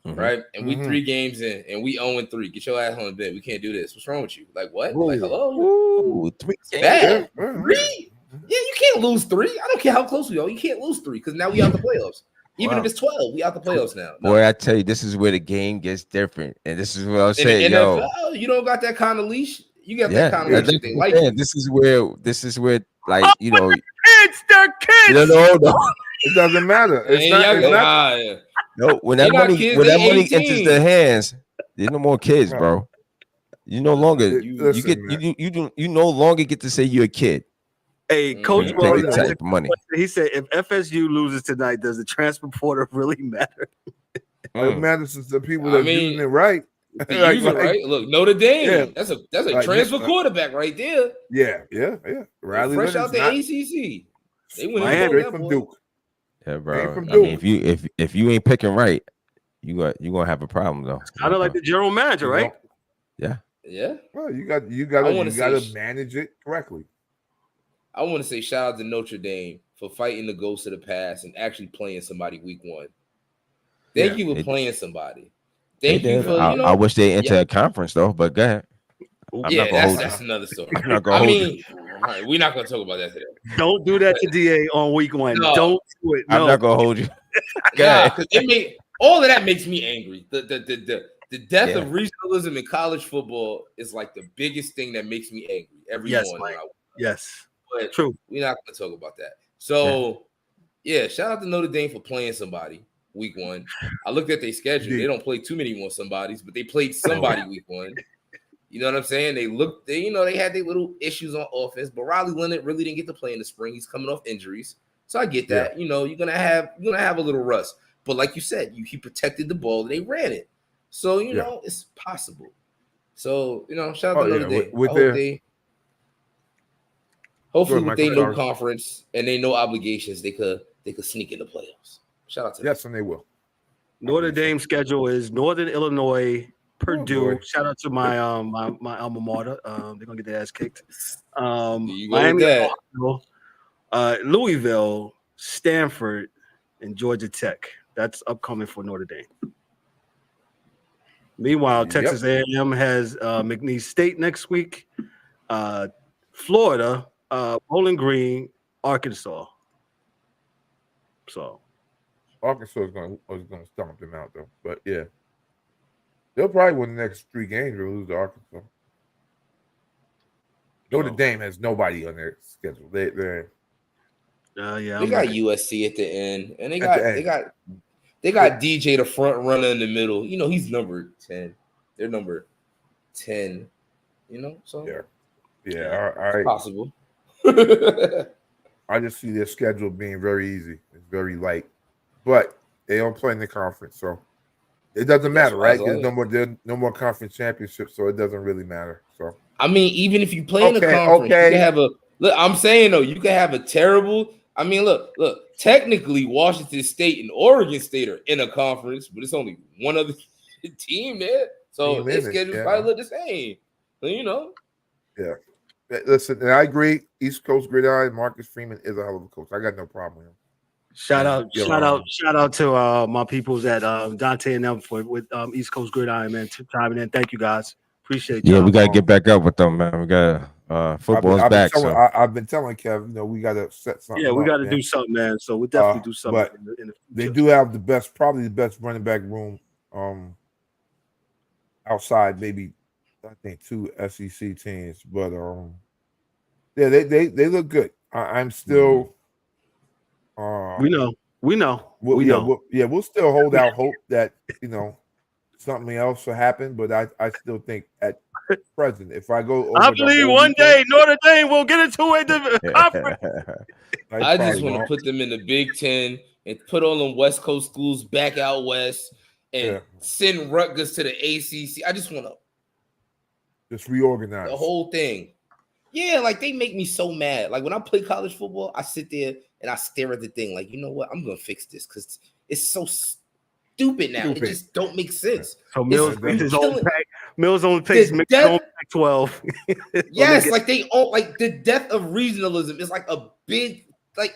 Right, and we 3 games in, and we 0-3. Get your ass on the bed. We can't do this. What's wrong with you? Like what? Ooh. Like hello? Ooh, 3 games. Bad. 3? Yeah, you can't lose 3. I don't care how close we are. You can't lose 3 because now we out the playoffs. Even if it's 12, we out the playoffs now. Boy, I tell you, this is where the game gets different, and this is what I'll say. In the NFL, you don't got that kind of leash. You got that kind of leash. They like it. This is where, like kids, they're kids. No. It doesn't matter. It's not. No, when that money enters their hands, there's no more kids, bro. You no longer you no longer get to say you're a kid. Hey, Coach, money. He said, if FSU loses tonight, does the transfer portal really matter? It matters to the people that are using it right. Right? Look, Notre Dame. Yeah. That's a transfer quarterback right there. Yeah. Riley fresh out the ACC. They went straight from Duke. Yeah, bro. I mean, if you ain't picking right, you gonna have a problem though. Kind of like the general manager, right? Yeah. Well, you got to manage it correctly. I want to say shout out to Notre Dame for fighting the ghost of the past and actually playing somebody week 1. Thank you for playing somebody. Thank you for. I wish they entered a conference though, but go ahead. That's another story. I'm not gonna hold you. All right, we're not gonna talk about that today. Don't do that to DA on week 1. No. Don't do it. No. I'm not gonna hold you. Because all of that makes me angry. The death of regionalism in college football is like the biggest thing that makes me angry every morning. Yes. But true. We're not going to talk about that. So, shout out to Notre Dame for playing somebody week 1. I looked at their schedule. They don't play too many more somebodies, but they played somebody week 1. You know what I'm saying? They had their little issues on offense, but Riley Leonard really didn't get to play in the spring. He's coming off injuries. So I get that. You're gonna have a little rust. But like you said, he protected the ball and they ran it. So it's possible. So shout out to Notre Dame. Hopefully with their no conference and they no obligations, they could sneak in the playoffs. Shout out to them. Yes, and they will. Notre Dame schedule is Northern Illinois, Purdue. Shout out to my my alma mater. They're gonna get their ass kicked. Miami, Louisville, Stanford, and Georgia Tech. That's upcoming for Notre Dame. Meanwhile, Texas A&M has McNeese State next week. Florida, Bowling Green, Arkansas. So Arkansas is going to stomp them out though, but they'll probably win the next 3 games or lose to Arkansas. Notre Dame has nobody on their schedule. They got USC at the end, and they got DJ the front runner in the middle. He's number 10. They're number 10. So all right. It's possible. I just see their schedule being very easy. It's very light, but they don't play in the conference, so it doesn't matter, right? There's no more conference championships, so it doesn't really matter. So even if you play in the conference, you can have a look. I'm saying though, you can have a terrible. Look. Technically, Washington State and Oregon State are in a conference, but it's only one other team there, so their schedules probably look the same. So, Yeah. Listen, and I agree. East Coast Gridiron, Marcus Freeman is a hell of a coach. I got no problem with him. Shout out to my peoples at Dante and them with East Coast Gridiron, man, chiming in. Thank you guys. Appreciate you. Yeah, we gotta get back up with them, man. We got football's back. I've been telling Kev, we gotta set something. Yeah, we got to do something, man. So we definitely do something. But they do have probably the best running back room outside, maybe I think 2 SEC teams, but they look good. I'm still. We know. We'll still hold out hope that something else will happen, but I still think at present, if I go, I believe one day Notre Dame will get into a conference. I just want to put them in the Big Ten and put all them West Coast schools back out west and send Rutgers to the ACC. I just want to just reorganize the whole thing. Yeah, like they make me so mad. Like when I play college football, I sit there and I stare at the thing. Like, you know what? I'm gonna fix this because it's so stupid now. It just don't make sense. So Mills only plays Pac-12. Yes, like they all like the death of regionalism is like a big like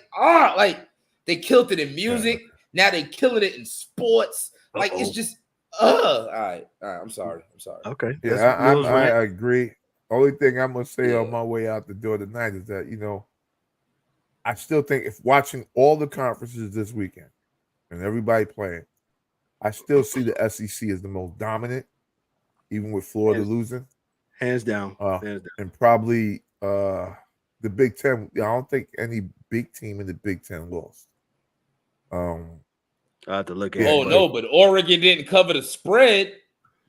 they killed it in music. Now they killing it in sports. Like it's just all right. I'm sorry. Okay. Yeah, I agree. Only thing I'm gonna say on my way out the door tonight is that I still think if watching all the conferences this weekend and everybody playing, I still see the SEC as the most dominant, even with Florida losing. Hands down. And probably the Big Ten. I don't think any big team in the Big Ten lost. I have to look at but Oregon didn't cover the spread.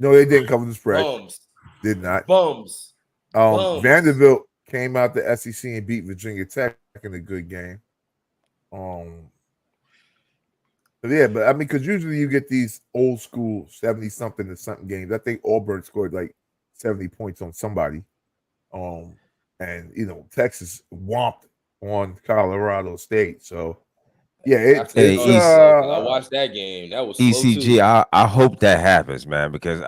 No, they didn't cover the spread. Bums. Did not. Bums. Vanderbilt came out the SEC and beat Virginia Tech in a good game. But I mean, because usually you get these old school 70-something to something games. I think Auburn scored like 70 points on somebody. And Texas whomped on Colorado State. So I watched that game. That was ECG. I hope that happens, man, because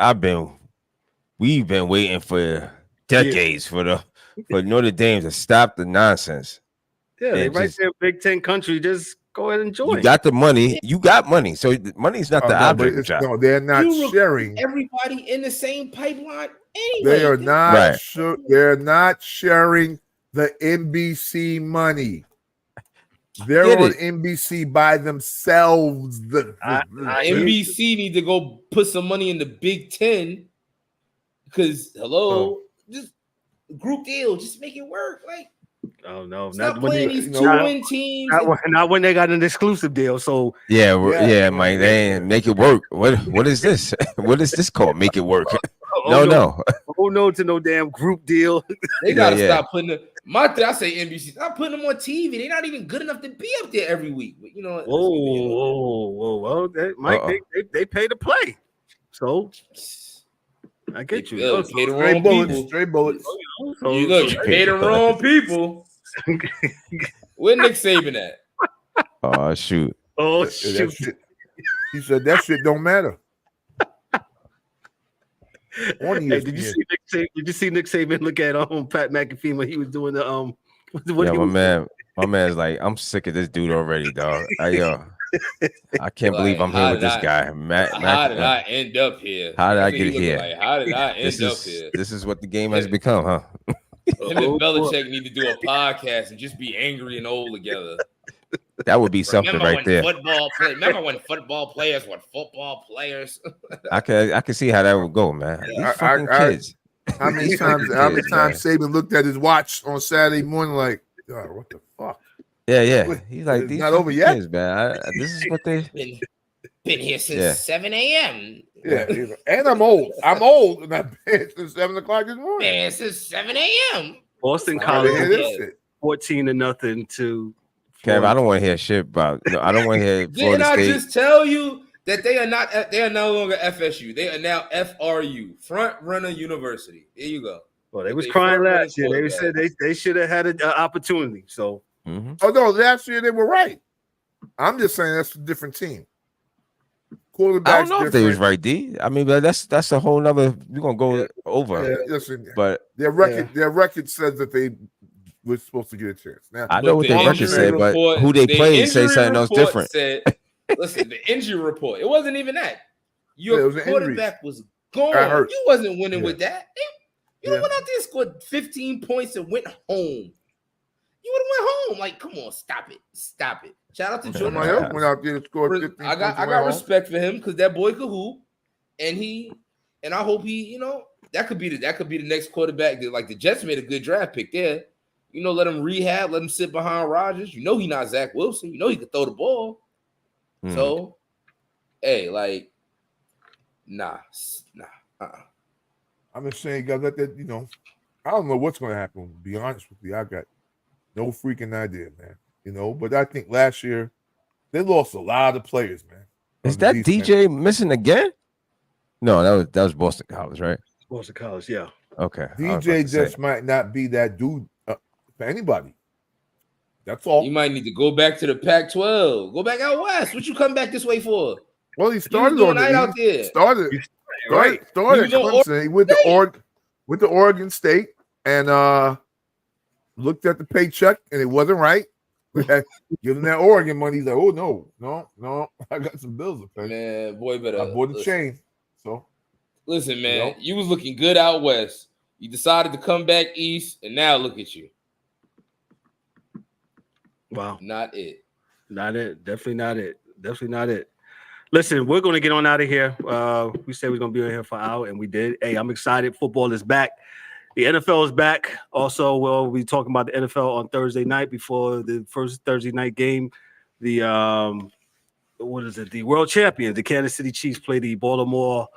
we've been waiting for decades for Notre Dame to stop the nonsense. Yeah, they right there, Big Ten country. Just go ahead and join. You got the money. You got money. So money's not the object. No, they're not sharing. Everybody in the same pipeline. anyway. They are not sure. They're not sharing the NBC money. They're on NBC by themselves. NBC need to go put some money in the Big Ten because just group deal, just make it work. Like, oh no, not playing these 2-win teams. Not when they got an exclusive deal. So yeah, Mike, they ain't make it work. What is this? What is this called? Make it work? No. Oh no to no damn group deal. They gotta stop putting them. I say NBC, stop putting them on TV. They're not even good enough to be up there every week. But you know what? Whoa. Well, Mike, they pay to play. So I get you. Pay the wrong people. Straight bullets. You pay the wrong people. Where Nick Saban at? Oh shoot. He said that shit don't matter. Hey, did you see Nick Saban look at Pat McAfee when he was doing the my man's like, I'm sick of this dude already, dog. I can't believe I'm here with this guy. How did I end up here? How did I get here? Like, how did I end up here? This is what the game has become, huh? Him and Belichick need to do a podcast and just be angry and old together. That would be something right there. Remember when football players were football players? I can see how that would go, man. These fucking kids. How many times Saban looked at his watch on Saturday morning like, God, what the fuck? Yeah. He's like, these not over yet, kids, man. This is what they been here since 7 a.m. Yeah, and I'm old. And I've been since 7 o'clock this morning. Man, since 7 a.m. Boston College 14-0 to. Kev, I don't want to hear shit about. I don't want to hear. Didn't I just tell you that they are not? They are no longer FSU. They are now FRU, Front Runner University. There you go. Well, they was crying last year. They said they should have had an opportunity. So, Oh no, last year they were right. I'm just saying that's a different team. Quarterbacks. I don't know if they was right, D. I mean, but that's a whole nother. We're gonna go over. Yeah, listen, but their record says that they were supposed to get a chance. Now, I know what their record said, but who they played say something else different. Listen, the injury report. It wasn't even that. Your quarterback was gone. You wasn't winning with that. You went out there, scored 15 points, and went home. You would have went home. Like, come on, stop it. Shout out to Jordan. Went out there and scored 15 I got respect for him because that boy could hoop, and I hope he, that could be the next quarterback. Like the Jets made a good draft pick there. Let him rehab, let him sit behind Rodgers. He's not Zach Wilson. He could throw the ball. So, hey, like, nah. I'm just saying, guys, let that, I don't know what's going to happen. To be honest with you, I got no freaking idea, man. But I think last year they lost a lot of players, man. Is that DJ missing again? No, that was Boston College, right? Boston College, yeah. Okay. DJ just might not be that dude for anybody. That's all. You might need to go back to the Pac-12. Go back out west. What you come back this way for? Well, he started on out there. Started Clemson. He went to Oregon State and looked at the paycheck and it wasn't right. Give him that Oregon money. He's like, oh no, I got some bills to pay. Man, boy, better. I bought the chain. So listen, man, you was looking good out west. You decided to come back east, and now look at you. Wow, not it. Definitely not it. Listen, we're going to get on out of here. We said we are going to be on here for an hour, and we did. Hey, I'm excited. Football is back. The NFL is back. Also, we'll be talking about the NFL on Thursday night before the first Thursday night game. The The world champions, the Kansas City Chiefs, play the Baltimore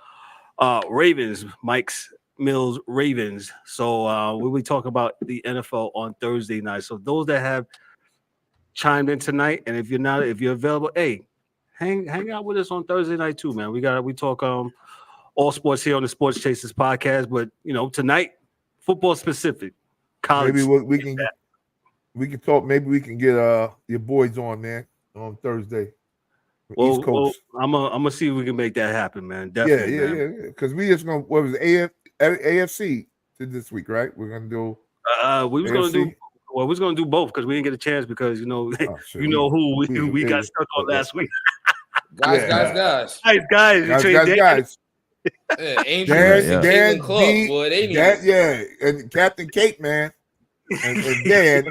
Ravens, Mike's Mills Ravens. So we'll be talking about the NFL on Thursday night. So those that have chimed in tonight, and if you're available, hey, hang out with us on Thursday night too, man. We talk all sports here on the Sports Chasers podcast, but tonight, football specific. College. Maybe we can talk. Maybe we can get your boys on, man, on Thursday. East Coast. I'm gonna see if we can make that happen, man. Definitely, yeah. Because we just gonna AFC this week, right? We're gonna do. We was gonna do both because we didn't get a chance because who we got stuck on last week. Guys. Yeah, Angel Dan, Clark, boy, they need and Captain Kate, man, and Dan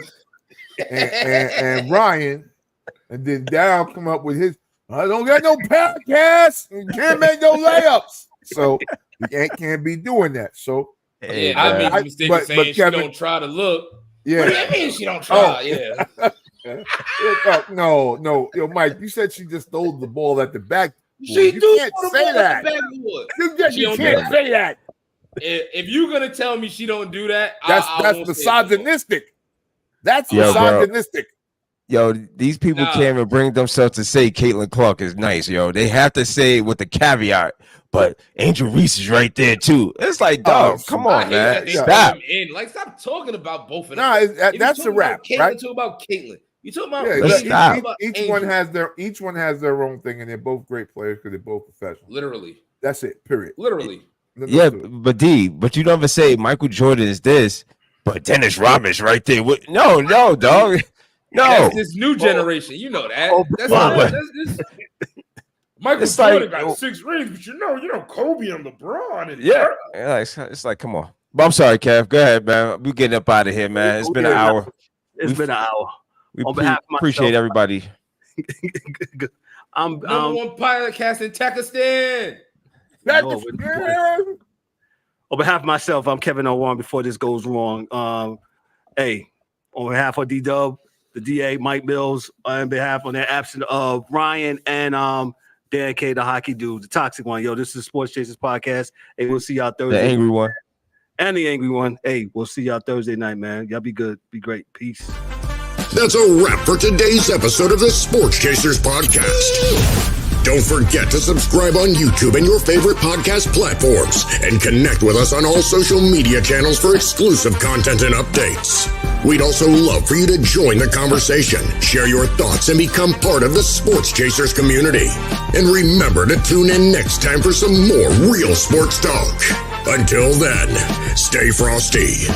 and Ryan, and then Dow come up with his. I don't got no podcast and can't make no layups, so you can't be doing that. So I made the mistake of saying she don't try to look. Yeah, what do you mean she don't try? No, yo, Mike, you said she just stole the ball at the back. You can't say that. You can't say that. If you're gonna tell me she don't do that, that's misogynistic. That's misogynistic. Yo, these people can't even bring themselves to say Caitlin Clark is nice, yo. They have to say it with the caveat, but Angel Reese is right there too. It's like, dog, come on, man. Stop. Stop talking about both of them. That's a wrap, right? Talk about Caitlin. You talking about each one has their own thing, and they're both great players because they're both professional. Literally. That's it. Period. Literally. But you never say Michael Jordan is this, but Dennis Rodman's right there. No, dog. No, that's this new generation. You know that. That's Michael Jordan got 6 rings, but you know Kobe and LeBron. And it's like, come on. But I'm sorry, Kev. Go ahead, man. We getting up out of here, man. It's been an hour. It's been an hour. We appreciate everybody. I'm number one podcast in Pakistan. On behalf of myself, I'm Kevin O'Warren. Before this goes wrong, on behalf of D-Dub, the DA, Mike Mills, on behalf on the absence of Ryan and Dan K, the hockey dude, the toxic one. Yo, this is Sports Chasers Podcast. Hey, we'll see y'all Thursday. The angry one. And the angry one. Hey, we'll see y'all Thursday night, man. Y'all be good. Be great. Peace. That's a wrap for today's episode of the Sports Chasers Podcast. Don't forget to subscribe on YouTube and your favorite podcast platforms and connect with us on all social media channels for exclusive content and updates. We'd also love for you to join the conversation, share your thoughts, and become part of the Sports Chasers community. And remember to tune in next time for some more real sports talk. Until then, stay frosty.